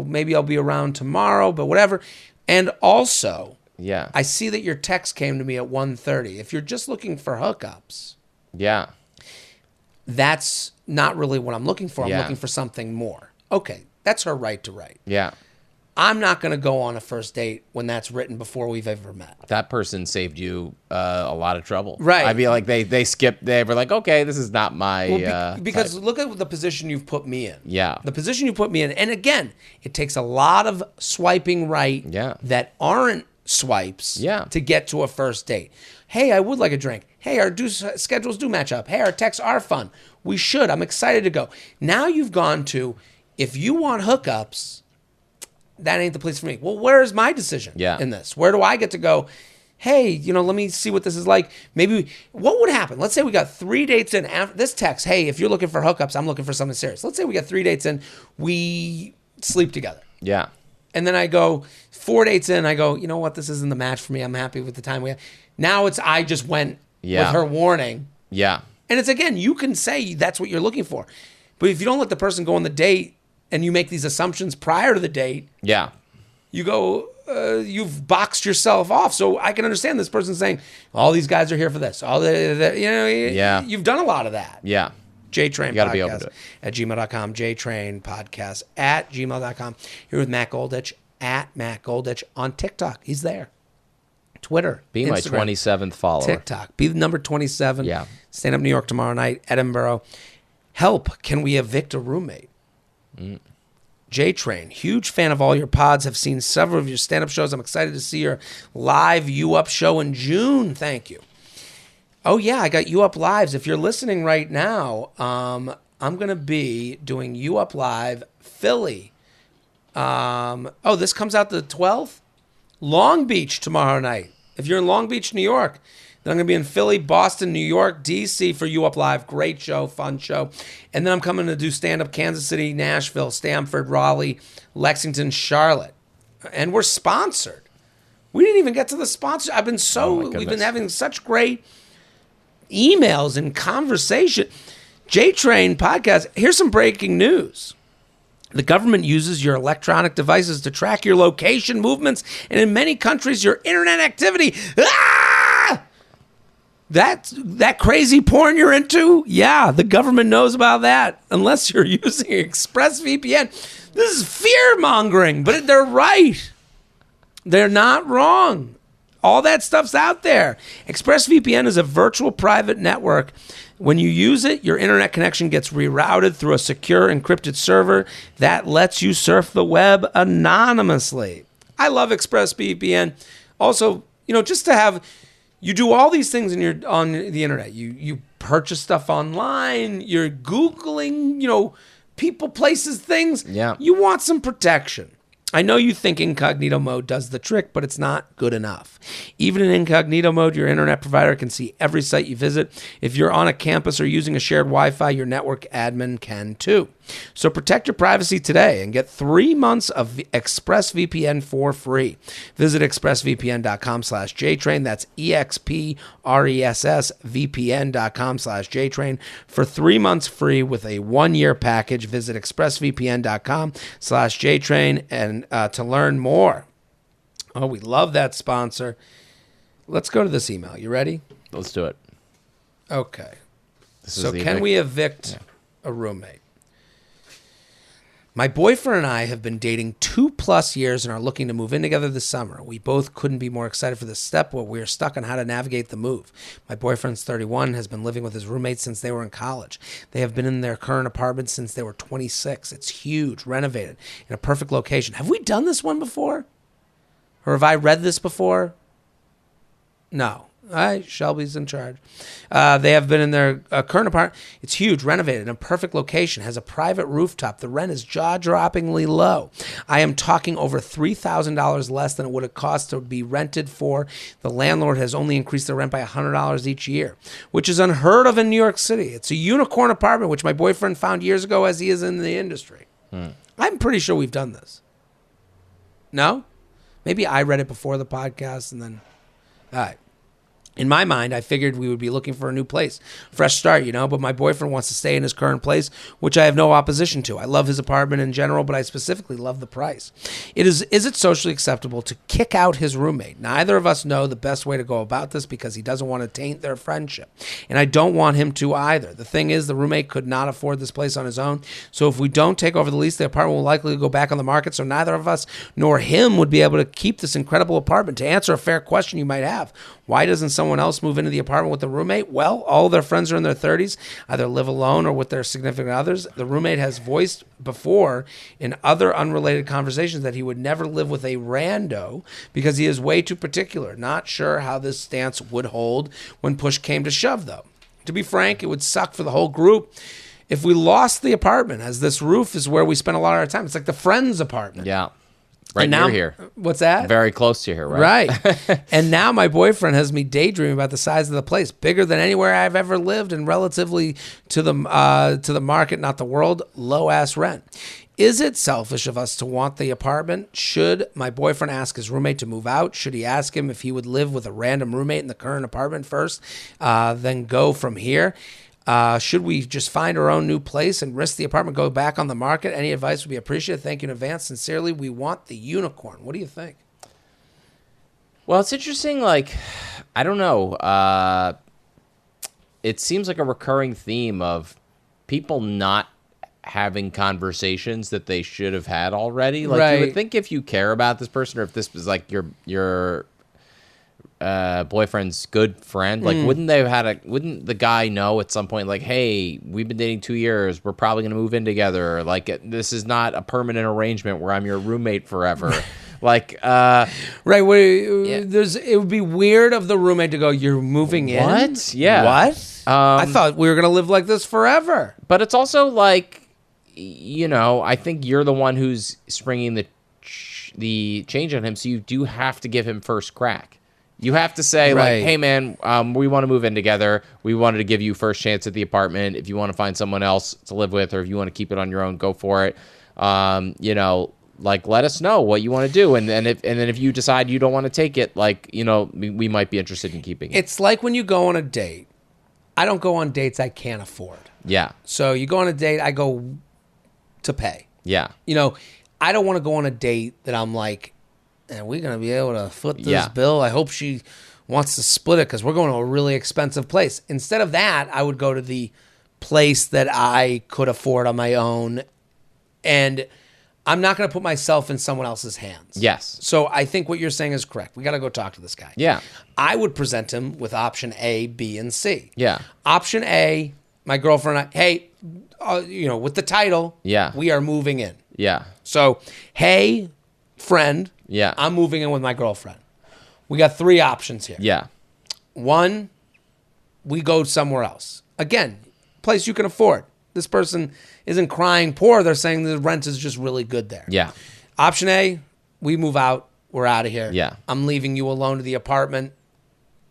maybe I'll be around tomorrow, but whatever. And also, I see that your text came to me at 1:30. If you're just looking for hookups, that's not really what I'm looking for. I'm looking for something more. Okay, that's her right to write. Yeah. I'm not going to go on a first date when that's written before we've ever met. That person saved you a lot of trouble. Right. I feel they skipped. They were like, okay, this is not my because type. Look at the position you've put me in. Yeah. The position you put me in. And again, it takes a lot of swiping right that aren't swipes Yeah. to get to a first date. Hey, I would like a drink. Hey, our schedules do match up. Hey, our texts are fun. We should. I'm excited to go. Now you've gone to, if you want hookups, that ain't the place for me. Well, where's my decision in this? Where do I get to go? Hey, let me see what this is like. Maybe, what would happen? Let's say we got 3 dates in after this text. Hey, if you're looking for hookups, I'm looking for something serious. Let's say we got 3 dates in. We sleep together. Yeah. And then I go 4 dates in. I go, you know what? This isn't the match for me. I'm happy with the time we have. Now I just went with her warning. Yeah. And it's, again, you can say that's what you're looking for. But if you don't let the person go on the date and you make these assumptions prior to the date, you go, you've boxed yourself off. So I can understand this person saying, all these guys are here for this. You've done a lot of that. Yeah. JTrain you gotta podcast be open to it. at gmail.com. JTrain podcast at gmail.com. Here with Matt Golditch at Matt Golditch on TikTok. He's there. Twitter. Be Instagram, my 27th follower. TikTok. Be the number 27. Yeah. Stand Up New York tomorrow night. Edinburgh. Help. Can we evict a roommate? JTrain. Huge fan of all your pods. Have seen several of your stand-up shows. I'm excited to see your live You Up show in June. Thank you. Oh, yeah, I got You Up Lives. If you're listening right now, I'm going to be doing You Up Live Philly. This comes out the 12th? Long Beach tomorrow night. If you're in Long Beach, New York, then I'm going to be in Philly, Boston, New York, D.C. for You Up Live. Great show, fun show. And then I'm coming to do stand-up Kansas City, Nashville, Stamford, Raleigh, Lexington, Charlotte. And we're sponsored. We didn't even get to the sponsor. We've been having such great emails and conversation. JTrain podcast. Here's some breaking news. The government uses your electronic devices to track your location, movements, and in many countries, your internet activity. That crazy porn you're into? Yeah, the government knows about that. Unless you're using ExpressVPN. This is fear-mongering, but they're right. They're not wrong. All that stuff's out there. ExpressVPN is a virtual private network. When you use it, your internet connection gets rerouted through a secure encrypted server that lets you surf the web anonymously. I love ExpressVPN. Also, just to have, you do all these things on the internet. You purchase stuff online. You're Googling, people, places, things. Yeah. You want some protection. I know you think incognito mode does the trick, but it's not good enough. Even in incognito mode, your internet provider can see every site you visit. If you're on a campus or using a shared Wi-Fi, your network admin can too. So protect your privacy today and get 3 months of ExpressVPN for free. Visit expressvpn.com/JTrain. That's EXPRESSVPN.com/JTrain for 3 months free with a 1-year package. Visit expressvpn.com/JTrain and to learn more. Oh, we love that sponsor. Let's go to this email. You ready? Let's do it. Okay. So can we evict a roommate? My boyfriend and I have been dating 2+ years and are looking to move in together this summer. We both couldn't be more excited for this step, but we are stuck on how to navigate the move. My boyfriend's 31 and has been living with his roommates since they were in college. They have been in their current apartment since they were 26. It's huge, renovated, in a perfect location. Have we done this one before? Or have I read this before? No. All right, Shelby's in charge. They have been in their current apartment. It's huge, renovated, in a perfect location, has a private rooftop. The rent is jaw-droppingly low. I am talking over $3,000 less than it would have cost to be rented for. The landlord has only increased the rent by $100 each year, which is unheard of in New York City. It's a unicorn apartment, which my boyfriend found years ago as he is in the industry. I'm pretty sure we've done this. No? Maybe I read it before the podcast and then... All right. In my mind, I figured we would be looking for a new place. Fresh start, but my boyfriend wants to stay in his current place, which I have no opposition to. I love his apartment in general, but I specifically love the price. Is it socially acceptable to kick out his roommate? Neither of us know the best way to go about this because he doesn't want to taint their friendship. And I don't want him to either. The thing is, the roommate could not afford this place on his own. So if we don't take over the lease, the apartment will likely go back on the market. So neither of us nor him would be able to keep this incredible apartment. To answer a fair question you might have, why doesn't someone someone else move into the apartment with a roommate? Well, all their friends are in their 30s, either live alone or with their significant others. The roommate has voiced before in other unrelated conversations that he would never live with a rando because he is way too particular. Not sure how this stance would hold when push came to shove, though. To be frank, it would suck for the whole group if we lost the apartment, as this roof is where we spend a lot of our time. It's like the friend's apartment. Yeah. Right now, near here. What's that? Very close to here, right? Right. And now my boyfriend has me daydreaming about the size of the place, bigger than anywhere I've ever lived, and relatively to the market, not the world, low ass rent. Is it selfish of us to want the apartment? Should my boyfriend ask his roommate to move out? Should he ask him if he would live with a random roommate in the current apartment first, then go from here? Should we just find our own new place and risk the apartment, go back on the market? Any advice would be appreciated. Thank you in advance. Sincerely, we want the unicorn. What do you think? Well, it's interesting. Like, I don't know. It seems like a recurring theme of people not having conversations that they should have had already. Like, you would think if you care about this person, or if this was like your boyfriend's good friend, like wouldn't the guy know at some point, like, hey, we've been dating 2 years, we're probably gonna move in together, like this is not a permanent arrangement where I'm your roommate forever. Like right, it would be weird of the roommate to go, you're moving in? What? Yeah. What? I thought we were gonna live like this forever. But it's also like, you know, I think you're the one who's springing the change on him, so you do have to give him first crack. You have to say, like, hey, man, we want to move in together. We wanted to give you first chance at the apartment. If you want to find someone else to live with, or if you want to keep it on your own, go for it. You know, like, let us know what you want to do. And then if you decide you don't want to take it, like, you know, we might be interested in keeping it. It's like when you go on a date. I don't go on dates I can't afford. Yeah. So you go on a date, I go to pay. Yeah. You know, I don't want to go on a date that I'm like, and we're going to be able to foot this bill. I hope she wants to split it because we're going to a really expensive place. Instead of that, I would go to the place that I could afford on my own. And I'm not going to put myself in someone else's hands. Yes. So I think what you're saying is correct. We got to go talk to this guy. Yeah. I would present him with option A, B, and C. Yeah. Option A, my girlfriend and I, hey, you know, with the title, we are moving in. Yeah. So, hey, friend, I'm moving in with my girlfriend. We got 3 options here. Yeah. 1, we go somewhere else. Again, place you can afford. This person isn't crying poor. They're saying the rent is just really good there. Yeah. Option A, we move out. We're out of here. Yeah. I'm leaving you alone to the apartment.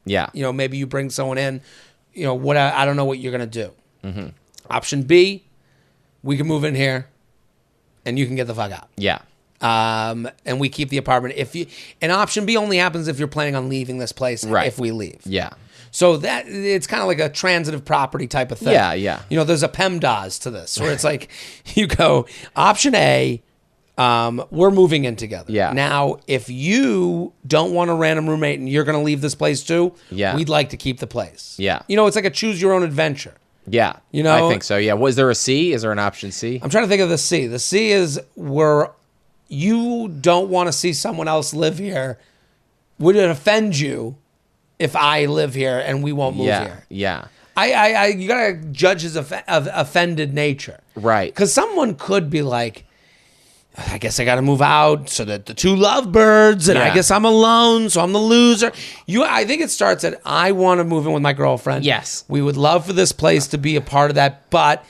Yeah. You know, maybe you bring someone in. You know, what? I don't know what you're going to do. Mm-hmm. Option B, we can move in here and you can get the fuck out. Yeah. And we keep the apartment. And option B only happens if you're planning on leaving this place if we leave. Yeah. So that it's kind of like a transitive property type of thing. Yeah, yeah. You know, there's a PEMDAS to this where it's like you go, option A, we're moving in together. Yeah. Now, if you don't want a random roommate and you're going to leave this place too, we'd like to keep the place. Yeah. You know, it's like a choose your own adventure. Yeah. You know? I think so, yeah. Was there a C? Is there an option C? I'm trying to think of the C. The C is where you don't want to see someone else live here. Would it offend you if I live here and we won't move here? Yeah. You gotta judge his offended nature, right? Because someone could be like, I guess I gotta move out so that the 2 lovebirds, and I guess I'm alone, so I'm the loser. I think it starts at I want to move in with my girlfriend. Yes, we would love for this place to be a part of that, but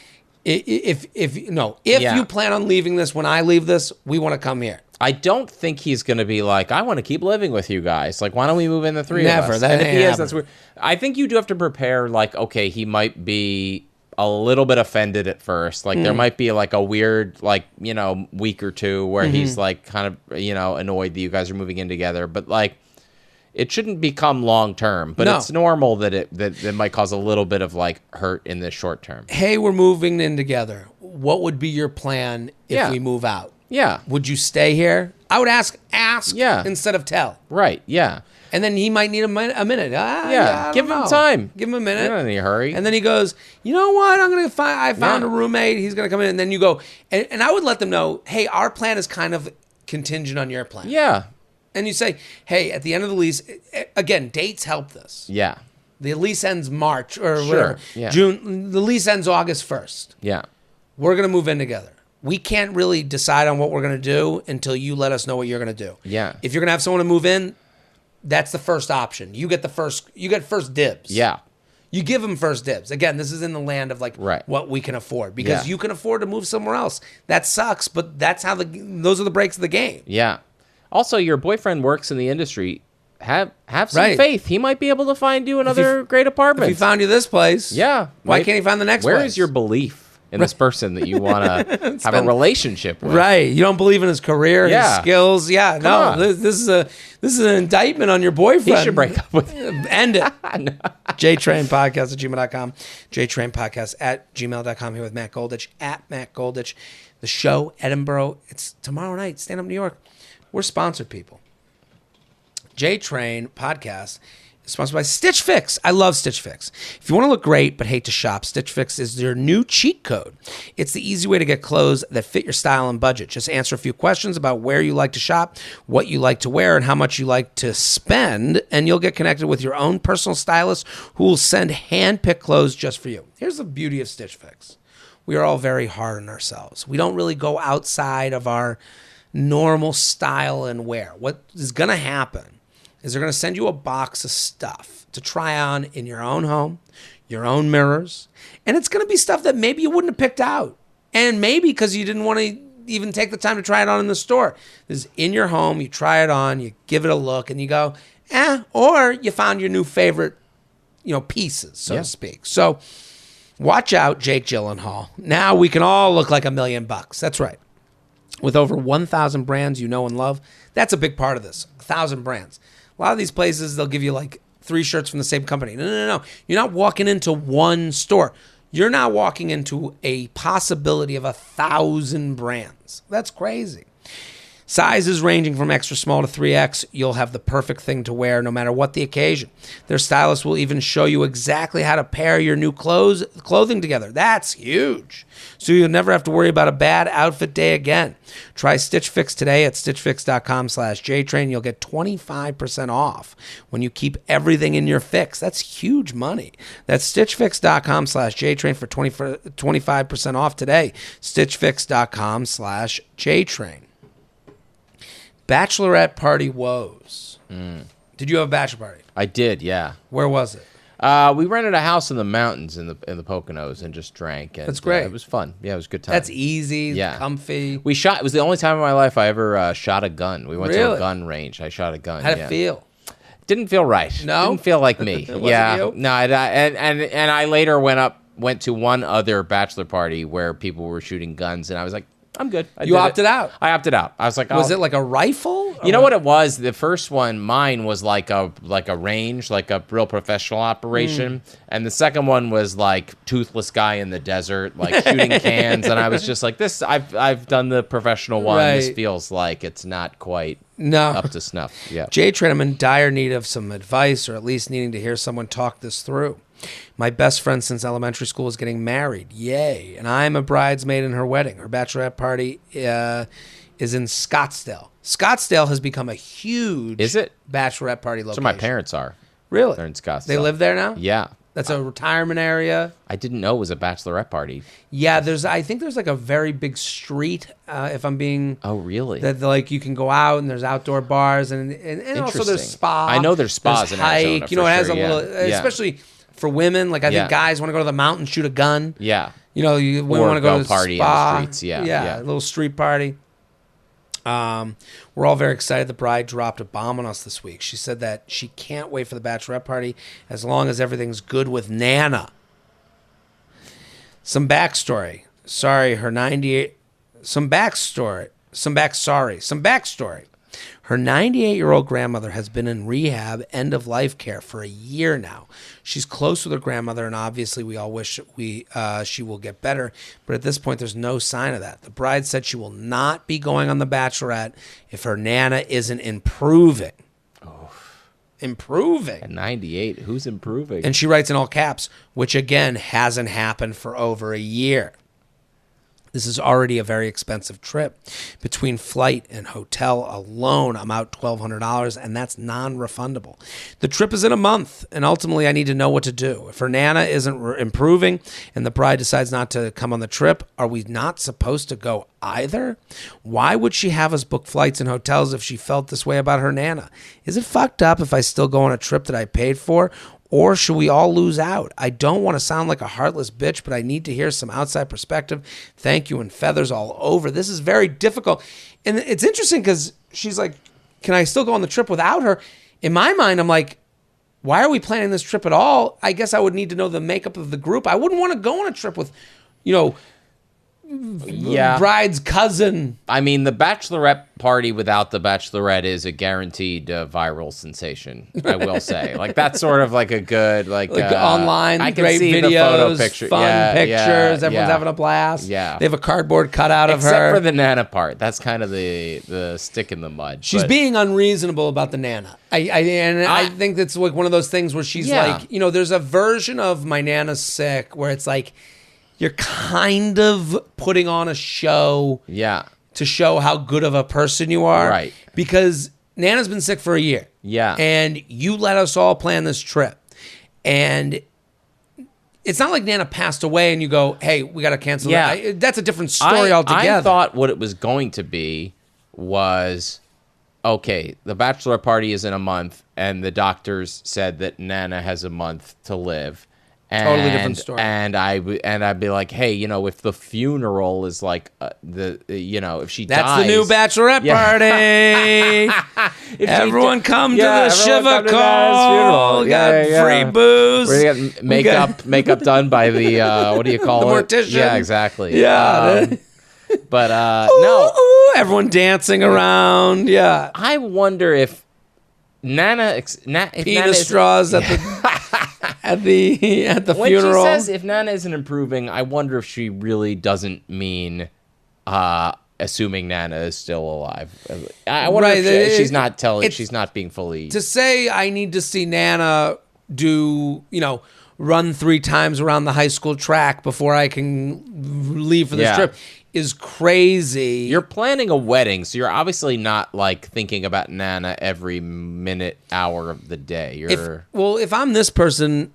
if you plan on leaving this when I leave this, we want to come here. I don't think he's going to be like, I want to keep living with you guys. Like, why don't we move in the 3 of us? Never. And if he is, that's weird. I think you do have to prepare, like, okay, he might be a little bit offended at first. Like, there might be, like, a weird, like, you know, week or 2 where he's, like, kind of, you know, annoyed that you guys are moving in together. But, like, it shouldn't become long-term. But it's normal that it might cause a little bit of, like, hurt in the short term. Hey, we're moving in together. What would be your plan if we move out? Yeah. Would you stay here? I would ask instead of tell. Right, yeah. And then he might need a minute. Give him time. Give him a minute. You're not in any hurry. And then he goes, you know what? I found a roommate. He's going to come in. And then you go, and I would let them know, hey, our plan is kind of contingent on your plan. Yeah. And you say, hey, at the end of the lease, again, dates help this. Yeah. The lease ends March or Sure, whatever. yeah. June. The lease ends August 1st. Yeah. We're going to move in together. We can't really decide on what we're going to do until you let us know what you're going to do. Yeah. If you're going to have someone to move in, that's the first option. You get first dibs. Yeah. You give them first dibs. Again, this is in the land of like what we can afford because you can afford to move somewhere else. That sucks, but that's how those are the breaks of the game. Yeah. Also, your boyfriend works in the industry. Have some faith. He might be able to find you another great apartment. If he found you this place, why can't he find the next place? Where is your belief in this person that you want to have a relationship with? Right. You don't believe in his career, his skills. Yeah. Come on. This is an indictment on your boyfriend. He should break up with him. End it. JTrain podcast at gmail.com. JTrain podcast at gmail.com. Here with Matt Golditch at Matt Golditch. The show, Edinburgh. It's tomorrow night. Stand Up New York. We're sponsored, people. JTrain podcast is sponsored by Stitch Fix. I love Stitch Fix. If you want to look great but hate to shop, Stitch Fix is your new cheat code. It's the easy way to get clothes that fit your style and budget. Just answer a few questions about where you like to shop, what you like to wear, and how much you like to spend, and you'll get connected with your own personal stylist who will send hand-picked clothes just for you. Here's the beauty of Stitch Fix. We are all very hard on ourselves. We don't really go outside of our normal style and wear. What is going to happen is they're going to send you a box of stuff to try on in your own home, your own mirrors, and it's going to be stuff that maybe you wouldn't have picked out, and maybe because you didn't want to even take the time to try it on in the store. This is in your home, you try it on, you give it a look, and you go, or you found your new favorite, pieces, so to speak. So watch out, Jake Gyllenhaal. Now we can all look like $1 million. That's right. With over 1,000 brands you know and love, that's a big part of this. 1,000 brands. A lot of these places, they'll give you like 3 shirts from the same company. No. You're not walking into one store. You're now walking into a possibility of 1,000 brands. That's crazy. Sizes ranging from extra small to 3X, you'll have the perfect thing to wear no matter what the occasion. Their stylist will even show you exactly how to pair your new clothing together. That's huge. So you'll never have to worry about a bad outfit day again. Try Stitch Fix today at stitchfix.com/JTrain. You'll get 25% off when you keep everything in your fix. That's huge money. That's stitchfix.com/JTrain for 25% off today. stitchfix.com/JTrain. Bachelorette party woes. Did you have a bachelor party? I did, yeah. Where was it? We rented a house in the mountains in the Poconos and just drank. And, that's great. It was fun. Yeah, it was a good time. That's easy. Comfy. We shot. It was the only time in my life I ever shot a gun. We went to a gun range. I shot a gun. How'd it feel? Didn't feel right. No, didn't feel like me. Yeah, you? No. And I later went to one other bachelor party where people were shooting guns, and I was like, I'm good. You opted out. I opted out. I was like, was it like a rifle? You know what it was? The first one, mine was like a range, like a real professional operation, and the second one was like toothless guy in the desert, like shooting cans. And I was just like, this. I've done the professional one. Right. This feels like it's not quite up to snuff. Yeah. JTrain, I'm in dire need of some advice, or at least needing to hear someone talk this through. My best friend since elementary school is getting married. Yay. And I'm a bridesmaid in her wedding. Her bachelorette party is in Scottsdale. Scottsdale has become a huge bachelorette party location. So my parents are. Really? They're in Scottsdale. They live there now? Yeah. That's a retirement area. I didn't know it was a bachelorette party. Yeah, I think there's like a very big street, if I'm being... Oh, really? That like you can go out and there's outdoor bars and also there's spa. I know there's spas in Arizona. It has a little... Especially... For women, like I think guys want to go to the mountain, shoot a gun. Yeah. Women want to go to the party spa. On the streets. Yeah, a little street party. We're all very excited. The bride dropped a bomb on us this week. She said that she can't wait for the bachelorette party as long as everything's good with Nana. Some backstory. Her 98-year-old grandmother has been in rehab end-of-life care for a year now. She's close with her grandmother, and obviously we all wish she will get better. But at this point, there's no sign of that. The bride said she will not be going on The Bachelorette if her Nana isn't improving. Improving. At 98, who's improving? And she writes in all caps, which again hasn't happened for over a year. This is already a very expensive trip. Between flight and hotel alone, I'm out $1,200, and that's non-refundable. The trip is in a month, and ultimately I need to know what to do. If her Nana isn't improving and the bride decides not to come on the trip, are we not supposed to go either? Why would she have us book flights and hotels if she felt this way about her Nana? Is it fucked up if I still go on a trip that I paid for? Or should we all lose out? I don't want to sound like a heartless bitch, but I need to hear some outside perspective. Thank you, and feathers all over. This is very difficult. And it's interesting because she's like, can I still go on the trip without her? In my mind, I'm like, why are we planning this trip at all? I guess I would need to know the makeup of the group. I wouldn't want to go on a trip with, bride's cousin. I mean, the Bachelorette party without the Bachelorette is a guaranteed viral sensation, I will say. Like, that's sort of like a good, online, I can great see videos, the photo picture. fun pictures, everyone's having a blast. Yeah. They have a cardboard cutout of her. Except for the Nana part. That's kind of the stick in the mud. She's being unreasonable about the Nana. I think that's like one of those things where she's like, there's a version of My Nana's Sick where it's like, you're kind of putting on a show to show how good of a person you are. Right. Because Nana's been sick for a year. Yeah. And you let us all plan this trip. And it's not like Nana passed away and you go, hey, we got to cancel that. That's a different story altogether. I thought what it was going to be was, okay, the bachelor party is in a month and the doctors said that Nana has a month to live. Totally different story. And I'd be like, hey, if the funeral is like if she dies, that's the new Bachelorette party. Everyone come to the Shiva call. Got free booze. We're gonna get makeup done by the what do you call the it? mortician. Yeah, exactly. Yeah. But no, everyone dancing around. Yeah. I wonder if Nana penis straws at the. At the funeral. When she says if Nana isn't improving, I wonder if she really doesn't mean assuming Nana is still alive. I wonder if she's not she's not being fully... To say I need to see Nana do, run 3 times around the high school track before I can leave for this trip is crazy. You're planning a wedding, so you're obviously not thinking about Nana every minute, hour of the day. If I'm this person,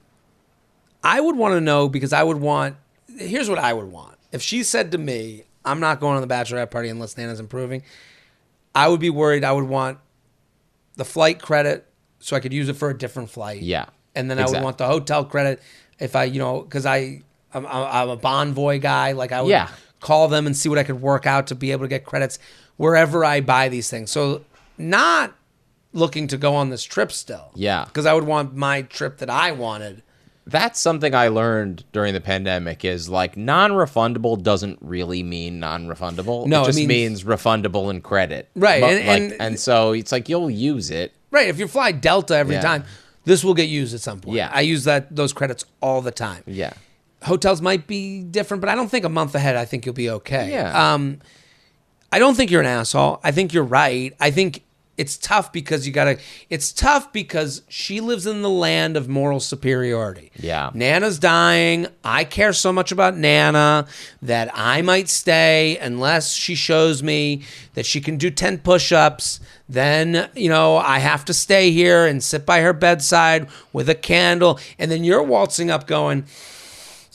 I would want to know because here's what I would want. If she said to me, I'm not going on the Bachelorette party unless Nana's improving, I would be worried. I would want the flight credit so I could use it for a different flight. Yeah. And then I would want the hotel credit if because I'm a Bonvoy guy. I would call them and see what I could work out to be able to get credits wherever I buy these things. So not looking to go on this trip still. Yeah. Because I would want my trip that I wanted. That's something I learned during the pandemic is non-refundable doesn't really mean non-refundable. No, it just means refundable in credit. Right. And so it's you'll use it. Right. If you fly Delta every time, this will get used at some point. Yeah. I use those credits all the time. Yeah. Hotels might be different, but I don't think a month ahead, I think you'll be okay. Yeah. I don't think you're an asshole. I think you're right. I think it's tough because she lives in the land of moral superiority. Yeah. Nana's dying. I care so much about Nana that I might stay unless she shows me that she can do 10 push-ups. Then, I have to stay here and sit by her bedside with a candle. And then you're waltzing up going,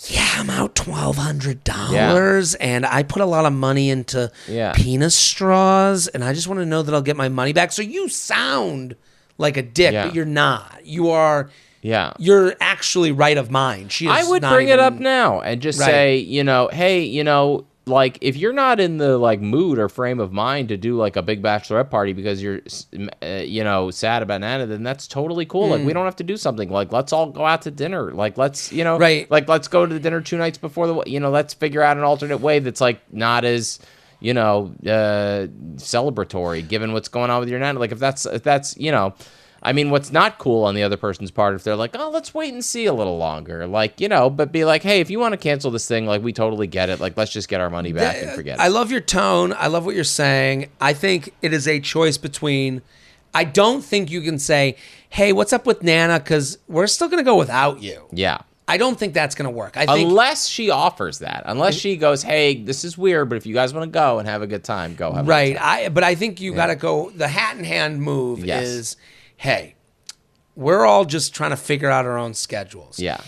yeah, I'm out $1,200, and I put a lot of money into penis straws, and I just want to know that I'll get my money back. So you sound like a dick, but you're not. You are. Yeah, you're actually right of mind. I would bring it up now and just say, hey, if you're not in the mood or frame of mind to do a big bachelorette party because you're sad about Nana, then that's totally cool. We don't have to do something let's all go out to dinner. Let's let's go to the dinner 2 nights before let's figure out an alternate way that's not as celebratory given what's going on with your Nana. If that's what's not cool on the other person's part if they're oh, let's wait and see a little longer. But be hey, if you want to cancel this thing, we totally get it. Let's just get our money back and forget it. I love your tone. I love what you're saying. I think it is a choice between... I don't think you can say, hey, what's up with Nana? Because we're still going to go without you. Yeah. I don't think that's going to work. I think unless she offers that. Unless she goes, hey, this is weird, but if you guys want to go and have a good time, go have a good time. But I think you got to go. The hat in hand move is, hey, we're all just trying to figure out our own schedules. Yeah.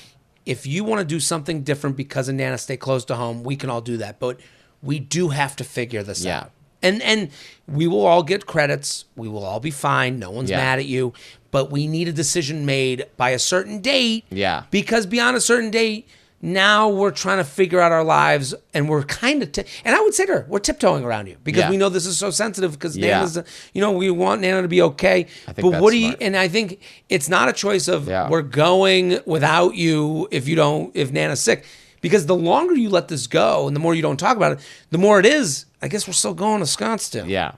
If you want to do something different because of Nana stay close to home, we can all do that. But we do have to figure this out. And we will all get credits. We will all be fine. No one's mad at you. But we need a decision made by a certain date. Yeah. Because beyond a certain date, now we're trying to figure out our lives, and we're kind of, and I would say to her, we're tiptoeing around you because we know this is so sensitive because Nana's, we want Nana to be okay. I think but what do you, and I think it's not a choice of we're going without you if Nana's sick. Because the longer you let this go and the more you don't talk about it, the more it is, I guess we're still going to Scottsdale. Yeah.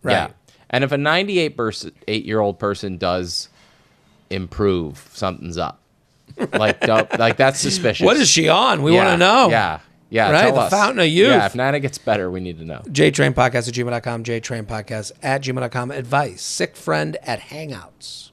Right. Yeah. And if a 98-year-old person does improve, something's up. Like that's suspicious. What is she on? We want to know. Yeah. Yeah. Right? Tell the us. fountain of youth. Yeah. If Nana gets better, we need to know. JTrainPodcast@gmail.com. JTrainPodcast@gmail.com. Advice. Sick friend at hangouts.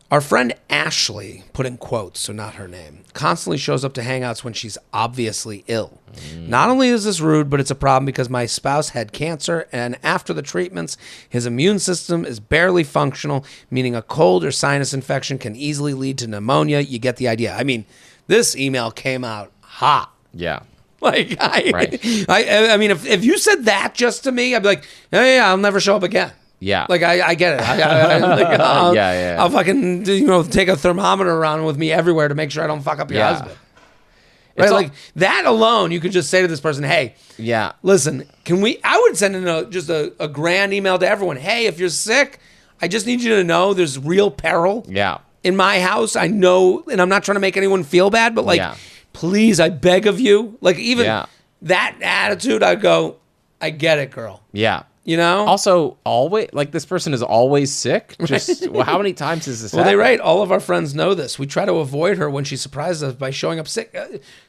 Our friend Ashley, put in quotes, so not her name, constantly shows up to hangouts when she's obviously ill. Not only is this rude, but it's a problem because my spouse had cancer, and after the treatments, his immune system is barely functional, meaning a cold or sinus infection can easily lead to pneumonia. You get the idea. I mean, this email came out hot. Yeah. Like, I mean, if you said that just to me, I'd be like, yeah, I'll never show up again. Yeah. Like, I get it. I'll fucking, take a thermometer around with me everywhere to make sure I don't fuck up your husband. Right? Like, that alone, you could just say to this person, hey, listen, I would send in just a grand email to everyone. Hey, if you're sick, I just need you to know there's real peril in my house. I know, and I'm not trying to make anyone feel bad, but please, I beg of you. Like, even that attitude, I'd go, I get it, girl. Yeah. Also, always, like, this person is always sick. Just how many times is this happened? They write, all of our friends know this. We try to avoid her when she surprises us by showing up sick.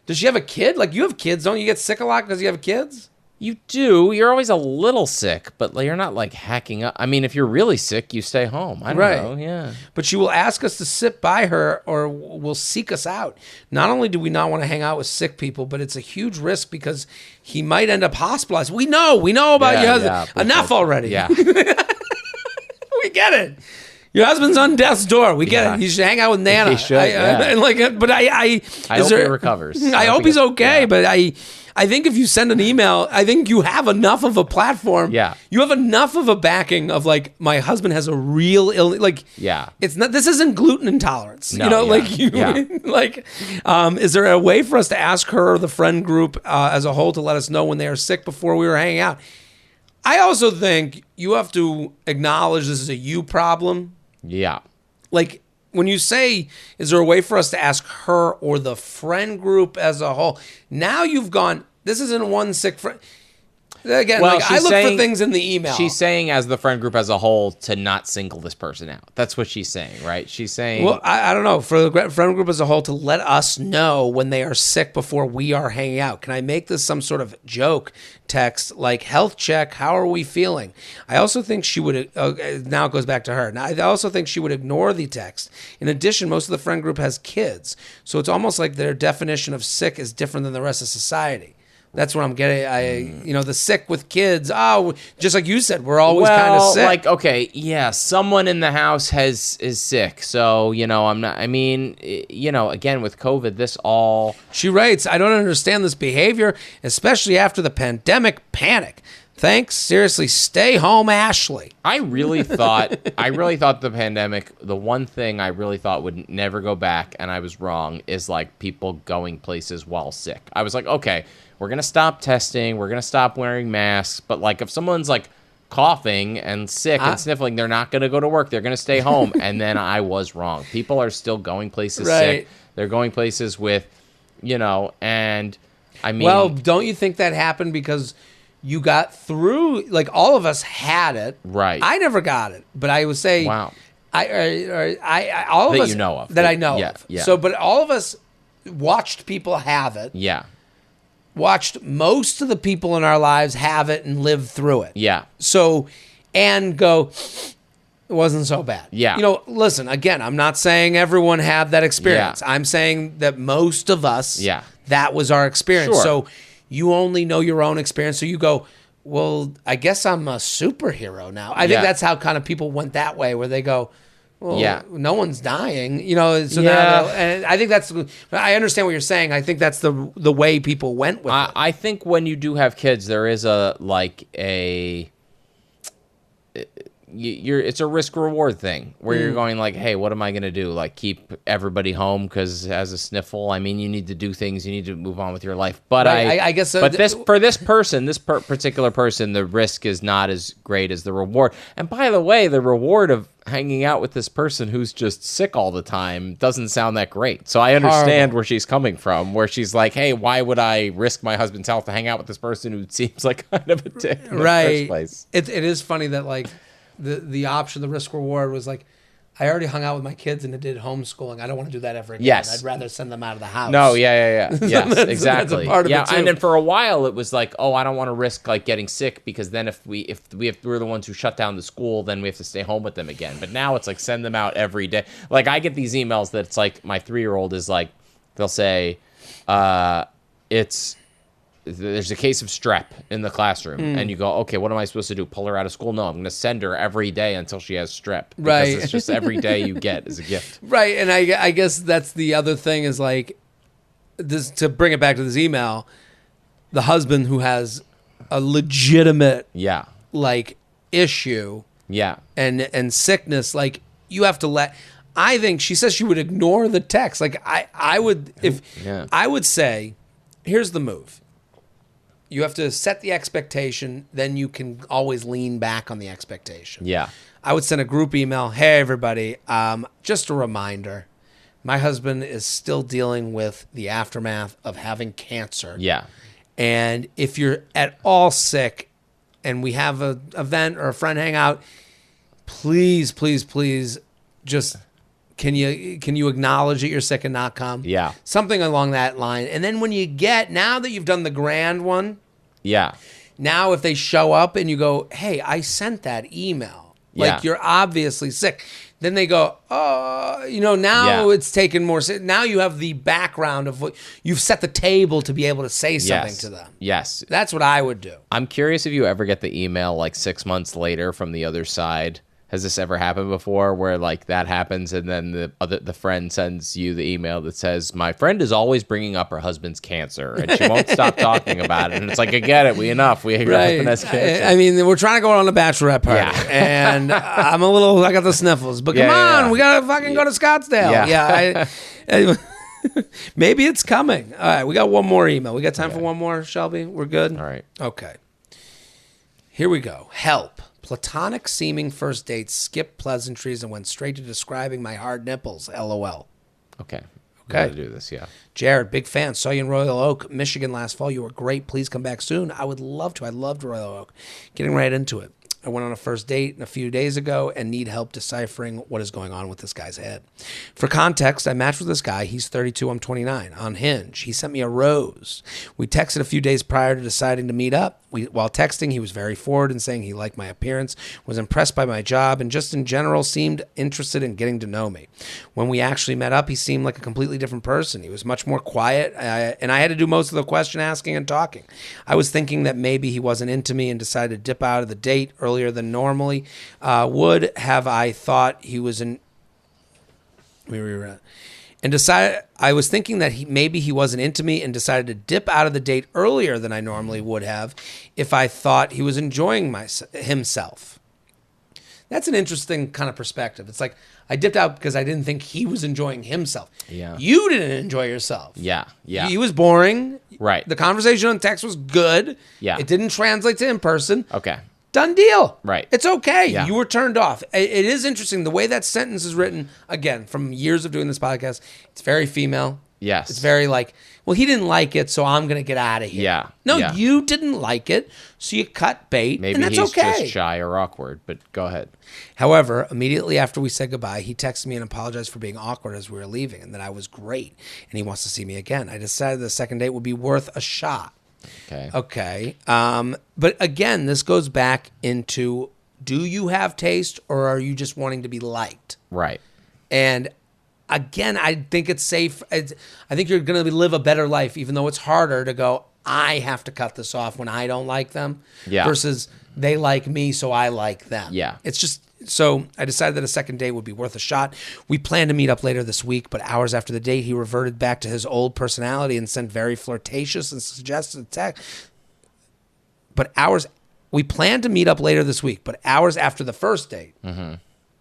Does she have a kid? Like, you have kids. Don't you get sick a lot because you have kids? You do. You're always a little sick, but you're not like hacking up. I mean, if you're really sick, you stay home. I don't know. Yeah. But she will ask us to sit by her or will seek us out. Not only do we not want to hang out with sick people, but it's a huge risk because he might end up hospitalized. We know about your husband. Enough already. Yeah. We get it. Your husband's on death's door. We get it. You should hang out with Nana. He should. I hope he recovers. I hope he's okay, but I think if you send an email, I think you have enough of a platform. Yeah. You have enough of a backing of like, my husband has a real illness. Like, it's not, this isn't gluten intolerance. No, is there a way for us to ask her or the friend group as a whole to let us know when they are sick before we were hanging out? I also think you have to acknowledge this is a you problem. Yeah. Like, when you say, is there a way for us to ask her or the friend group as a whole? Now you've gone, this isn't one sick friend. Again, I look for things in the email. She's saying as the friend group as a whole to not single this person out. That's what she's saying, right? She's saying... Well, I don't know. For the friend group as a whole to let us know when they are sick before we are hanging out. Can I make this some sort of joke text like, health check, how are we feeling? I also think she would... now it goes back to her. Now, I also think she would ignore the text. In addition, most of the friend group has kids. So it's almost like their definition of sick is different than the rest of society. That's what I'm getting. The sick with kids. Oh, just like you said, we're always kind of sick. Like, okay, yeah, someone in the house is sick. So, I'm not, I mean, again, with COVID, this all... She writes, I don't understand this behavior, especially after the pandemic panic. Thanks. Seriously, stay home, Ashley. I really thought the pandemic, the one thing I really thought would never go back, and I was wrong, is like people going places while sick. I was like, okay, we're going to stop testing. We're going to stop wearing masks. But like if someone's like coughing and sick and sniffling, they're not going to go to work. They're going to stay home. And then I was wrong. People are still going places sick. They're going places with, and I mean. Well, don't you think that happened because you got through, like all of us had it. Right. I never got it. But I would say. Wow. All of us. That you know of. That I know of. Yeah. So, but all of us watched people have it. Yeah. Watched most of the people in our lives have it and live through it. Yeah. So, and go, It wasn't so bad. Yeah. You know, listen, again, I'm not saying everyone had that experience. Yeah. I'm saying that most of us, Yeah. that was our experience. Sure. So you only know your own experience. So you go, well, I guess I'm a superhero now. I think that's how kind of people went that way, where they go, well, no one's dying. You know, so now, and I think I understand what you're saying. I think that's the way people went with it. I think when you do have kids, there is it's a risk reward thing where you're going like, hey, what am I going to do? Like keep everybody home because has a sniffle. I mean, you need to do things. You need to move on with your life. But I guess. But for this person, this particular person, the risk is not as great as the reward. And by the way, the reward of hanging out with this person who's just sick all the time doesn't sound that great. So I understand where she's coming from, where she's like, hey, why would I risk my husband's health to hang out with this person who seems like kind of a dick in the first place? It is funny that like the option, the risk reward was like, I already hung out with my kids and did homeschooling. I don't want to do that ever again. Yes. I'd rather send them out of the house. No, yeah. Yes, exactly. That's a part of it too. And then for a while it was like, oh, I don't want to risk like getting sick because then if we're the ones who shut down the school, then we have to stay home with them again. But now it's like send them out every day. Like I get these emails that it's like my 3-year-old is like, they'll say, there's a case of strep in the classroom, and you go, okay, what am I supposed to do? Pull her out of school? No, I'm going to send her every day until she has strep. Because it's just every day you get is a gift. Right, and I guess that's the other thing is like, this, to bring it back to this email, the husband who has a legitimate like issue and sickness, like you have to let. I think she says she would ignore the text. Like I would I would say, here's the move. You have to set the expectation, then you can always lean back on the expectation. Yeah. I would send a group email. Hey, everybody, just a reminder. My husband is still dealing with the aftermath of having cancer. Yeah. And if you're at all sick and we have an event or a friend hangout, please just... Can you acknowledge that you're sick and not come? Yeah. Something along that line. And then when you now that you've done the grand one, now if they show up and you go, hey, I sent that email. Like you're obviously sick. Then they go, oh, now it's taken more. Now you have the background of what you've set the table to be able to say something to them. Yes. That's what I would do. I'm curious if you ever get the email like 6 months later from the other side. Has this ever happened before where like that happens and then the friend sends you the email that says, my friend is always bringing up her husband's cancer and she won't stop talking about it. And it's like, I get it. Your husband has cancer. I mean, we're trying to go on a Bachelorette party and I got the sniffles, but come on, we got to fucking go to Scottsdale. Maybe it's coming. All right. We got one more email. We got time for one more, Shelby? We're good? All right. Okay. Here we go. Help. Platonic seeming first dates skipped pleasantries and went straight to describing my hard nipples. LOL. Okay. Gotta do this, Jared, big fan. Saw you in Royal Oak, Michigan last fall. You were great. Please come back soon. I would love to. I loved Royal Oak. Getting right into it. I went on a first date a few days ago and need help deciphering what is going on with this guy's head. For context, I matched with this guy. He's 32, I'm 29, on Hinge. He sent me a rose. We texted a few days prior to deciding to meet up. While texting, he was very forward in saying he liked my appearance, was impressed by my job, and just in general seemed interested in getting to know me. When we actually met up, he seemed like a completely different person. He was much more quiet, and I had to do most of the question asking and talking. I was thinking that maybe he wasn't into me and decided to dip out of the date earlier than normally would have. I thought he was in... I was thinking that maybe he wasn't into me and decided to dip out of the date earlier than I normally would have if I thought he was enjoying himself. That's an interesting kind of perspective. It's like, I dipped out because I didn't think he was enjoying himself. Yeah. You didn't enjoy yourself. Yeah. He was boring. Right. The conversation on text was good. Yeah. It didn't translate to in person. Okay. Done deal. Right. It's okay. Yeah. You were turned off. It is interesting. The way that sentence is written, again, from years of doing this podcast, it's very female. Yes. It's very like, well, he didn't like it, so I'm going to get out of here. Yeah. No, you didn't like it, so you cut bait, Maybe and that's he's okay. just shy or awkward, but go ahead. However, immediately after we said goodbye, he texted me and apologized for being awkward as we were leaving, and that I was great, and he wants to see me again. I decided the second date would be worth a shot. Okay. But again, this goes back into Do you have taste, or are you just wanting to be liked? Right. And again, I think it's safe. I think you're going to live a better life, even though it's harder to go, I have to cut this off when I don't like them versus they like me, so I like them. Yeah. It's just, so I decided that a second date would be worth a shot. We planned to meet up later this week, but hours after the date, he reverted back to his old personality and sent very flirtatious and suggested text. We planned to meet up later this week, but hours after the first date,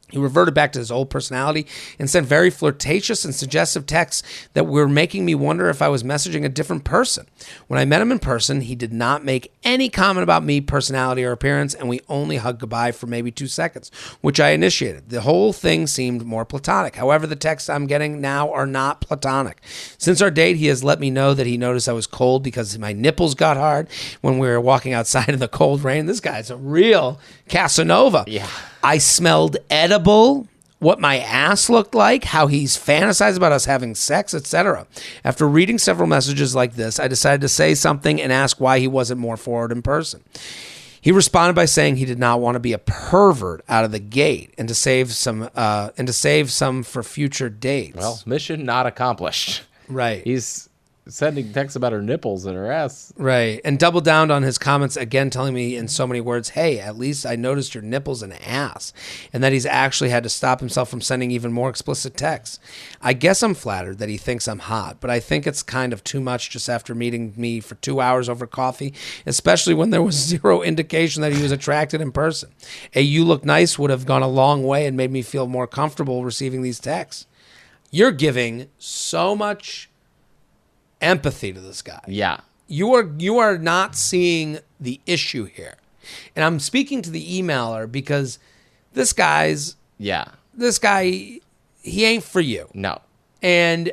he reverted back to his old personality and sent very flirtatious and suggestive texts that were making me wonder if I was messaging a different person. When I met him in person, he did not make any comment about me, personality, or appearance, and we only hugged goodbye for maybe 2 seconds, which I initiated. The whole thing seemed more platonic. However, the texts I'm getting now are not platonic. Since our date, he has let me know that he noticed I was cold because my nipples got hard when we were walking outside in the cold rain. This guy's a real Casanova. Yeah. I smelled edible, what my ass looked like, how he's fantasized about us having sex, etc. After reading several messages like this, I decided to say something and ask why he wasn't more forward in person. He responded by saying he did not want to be a pervert out of the gate and to save some for future dates. Well, mission not accomplished. Right. He's sending texts about her nipples and her ass. Right. And doubled down on his comments again, telling me in so many words, hey, at least I noticed your nipples and ass. And that he's actually had to stop himself from sending even more explicit texts. I guess I'm flattered that he thinks I'm hot, but I think it's kind of too much just after meeting me for 2 hours over coffee, especially when there was zero indication that he was attracted in person. A "you look nice" would have gone a long way and made me feel more comfortable receiving these texts. You're giving so much empathy to this guy. Yeah. You are not seeing the issue here. And I'm speaking to the emailer because this guy, he ain't for you. No. And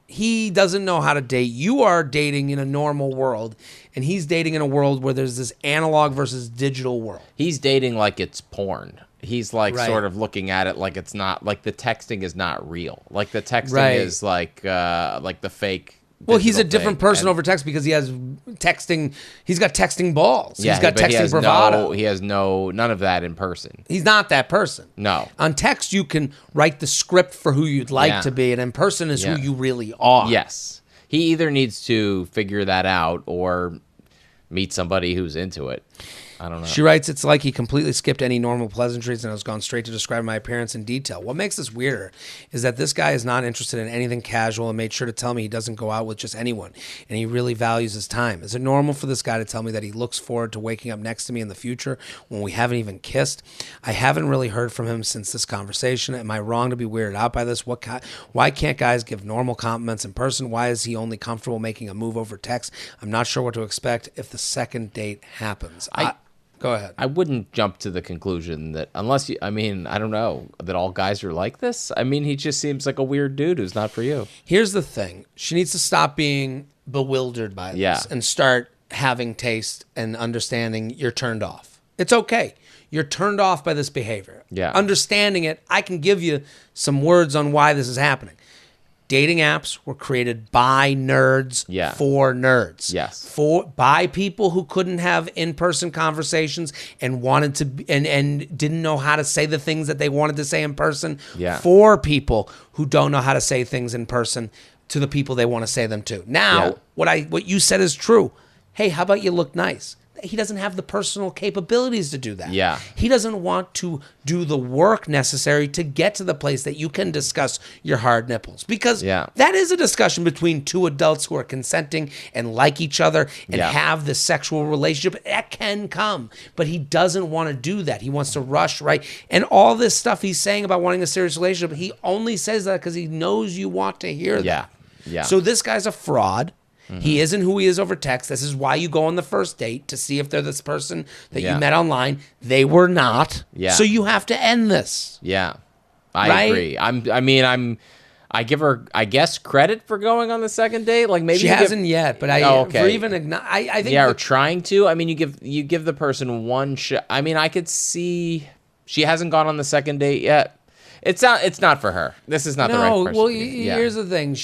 he doesn't know how to date. You are dating in a normal world, and he's dating in a world where there's this analog versus digital world. He's dating like it's porn. He's like Right. sort of looking at it like it's not, like the texting is not real. Like the texting is like the fake. Well, he's a different thing. person over text because he has texting. He's got texting balls. He's got texting bravado. He has none of that in person. He's not that person. No. On text, you can write the script for who you'd like to be, and in person is who you really are. Yes. He either needs to figure that out or meet somebody who's into it. I don't know. She writes, it's like he completely skipped any normal pleasantries and has gone straight to describe my appearance in detail. What makes this weirder is that this guy is not interested in anything casual and made sure to tell me he doesn't go out with just anyone, and he really values his time. Is it normal for this guy to tell me that he looks forward to waking up next to me in the future when we haven't even kissed? I haven't really heard from him since this conversation. Am I wrong to be weirded out by this? Why can't guys give normal compliments in person? Why is he only comfortable making a move over text? I'm not sure what to expect if the second date happens. Go ahead. I wouldn't jump to the conclusion that I don't know, that all guys are like this. I mean, he just seems like a weird dude who's not for you. Here's the thing. She needs to stop being bewildered by this and start having taste and understanding you're turned off. It's okay. You're turned off by this behavior. Yeah. Understanding it, I can give you some words on why this is happening. Dating apps were created by nerds for nerds. Yes. By people who couldn't have in-person conversations and wanted to and didn't know how to say the things that they wanted to say in person. Yeah. For people who don't know how to say things in person to the people they want to say them to. Now, what you said is true. Hey, how about you look nice? He doesn't have the personal capabilities to do that. Yeah. He doesn't want to do the work necessary to get to the place that you can discuss your hard nipples. Because that is a discussion between two adults who are consenting and like each other and have this sexual relationship. That can come. But he doesn't want to do that. He wants to rush, right? And all this stuff he's saying about wanting a serious relationship, he only says that because he knows you want to hear that. Yeah. So this guy's a fraud. He isn't who he is over text. This is why you go on the first date, to see if they're this person that you met online. They were not. Yeah. So you have to end this. Yeah. I agree. I give her, I guess, credit for going on the second date. Like maybe she hasn't yet, but I think or trying to. I mean, you give the person one shot. I mean, I could see she hasn't gone on the second date yet. It's not for her. This is not the right person. Well, here's the thing.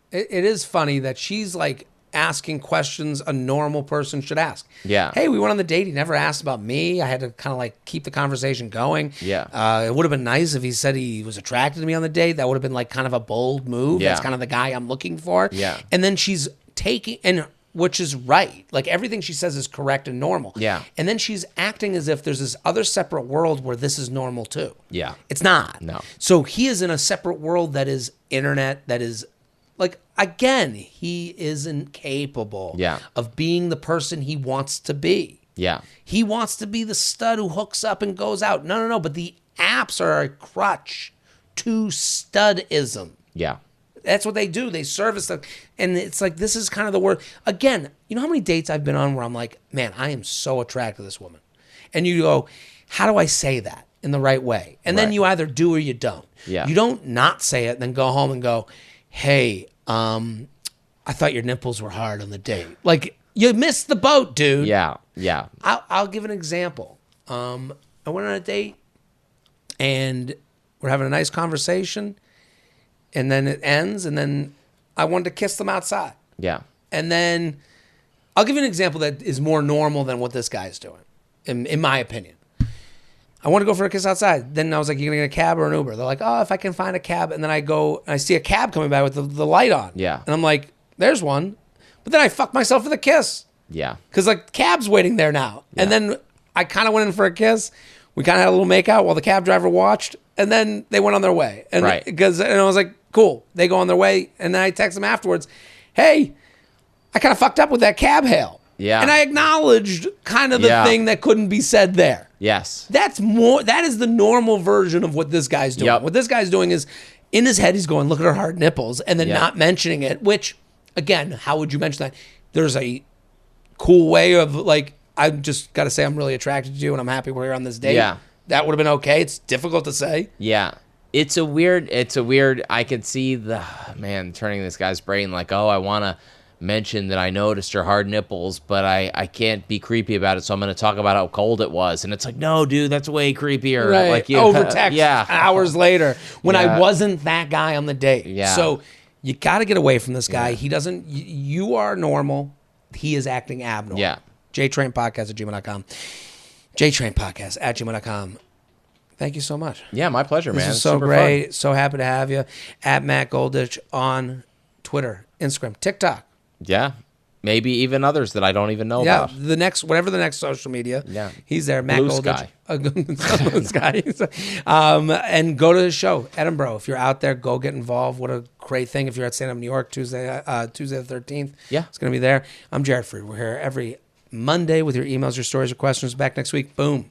It is funny that she's like asking questions a normal person should ask. Yeah. Hey, we went on the date. He never asked about me. I had to kind of like keep the conversation going. Yeah. It would have been nice if he said he was attracted to me on the date. That would have been like kind of a bold move. Yeah. That's kind of the guy I'm looking for. Yeah. And then she's taking, and which is right. Like everything she says is correct and normal. Yeah. And then she's acting as if there's this other separate world where this is normal too. Yeah. It's not. No. So he is in a separate world that is internet, that is like, again, he isn't capable of being the person he wants to be. Yeah. He wants to be the stud who hooks up and goes out. No. But the apps are a crutch to studism. Yeah. That's what they do. They service them. And it's like, this is kind of the word. Again, you know how many dates I've been on where I'm like, man, I am so attracted to this woman. And you go, how do I say that in the right way? And then you either do or you don't. Yeah. You don't not say it and then go home and go, hey, I thought your nipples were hard on the date. Like, you missed the boat, dude. Yeah. Yeah. I'll give an example. I went on a date and we're having a nice conversation. And then it ends, and then I wanted to kiss them outside. Yeah. And then I'll give you an example that is more normal than what this guy's doing, in my opinion. I want to go for a kiss outside. Then I was like, you're going to get a cab or an Uber? They're like, oh, if I can find a cab. And then I go, and I see a cab coming by with the light on. Yeah. And I'm like, there's one. But then I fuck myself for the kiss. Yeah. Because, like, cab's waiting there now. Yeah. And then I kind of went in for a kiss. We kind of had a little makeout while the cab driver watched. And then they went on their way. And and I was like, cool. They go on their way. And then I text them afterwards, hey, I kind of fucked up with that cab hail. Yeah. And I acknowledged kind of the thing that couldn't be said there. Yes. That is the normal version of what this guy's doing. Yep. What this guy's doing is, in his head, he's going, look at her hard nipples, and then not mentioning it, which, again, how would you mention that? There's a cool way of, like, I just got to say I'm really attracted to you and I'm happy we're here on this date. Yeah. That would have been okay. It's difficult to say. Yeah. It's a weird, I could see turning this guy's brain like, oh, I want to mention that I noticed her hard nipples, but I can't be creepy about it, so I'm going to talk about how cold it was. And it's like, no, dude, that's way creepier. Right. Like over text hours later when I wasn't that guy on the date. Yeah. So you got to get away from this guy. He doesn't, you are normal. He is acting abnormal. Yeah. JTrainPodcast@gmail.com. JTrainPodcast@gmail.com. Thank you so much. Yeah, my pleasure, man. This is so super great. Fun. So happy to have you. At Matt Golditch on Twitter, Instagram, TikTok. Yeah. Maybe even others that I don't even know about. Yeah, whatever the next social media. Yeah. He's there. Matt Blue Golditch. Sky. Blue Sky. And go to his show, Edinburgh. If you're out there, go get involved. What a great thing. If you're at Stand Up New York, Tuesday the 13th. Yeah. It's going to be there. I'm Jared Freid. We're here every Monday with your emails, your stories, your questions. Back next week. Boom.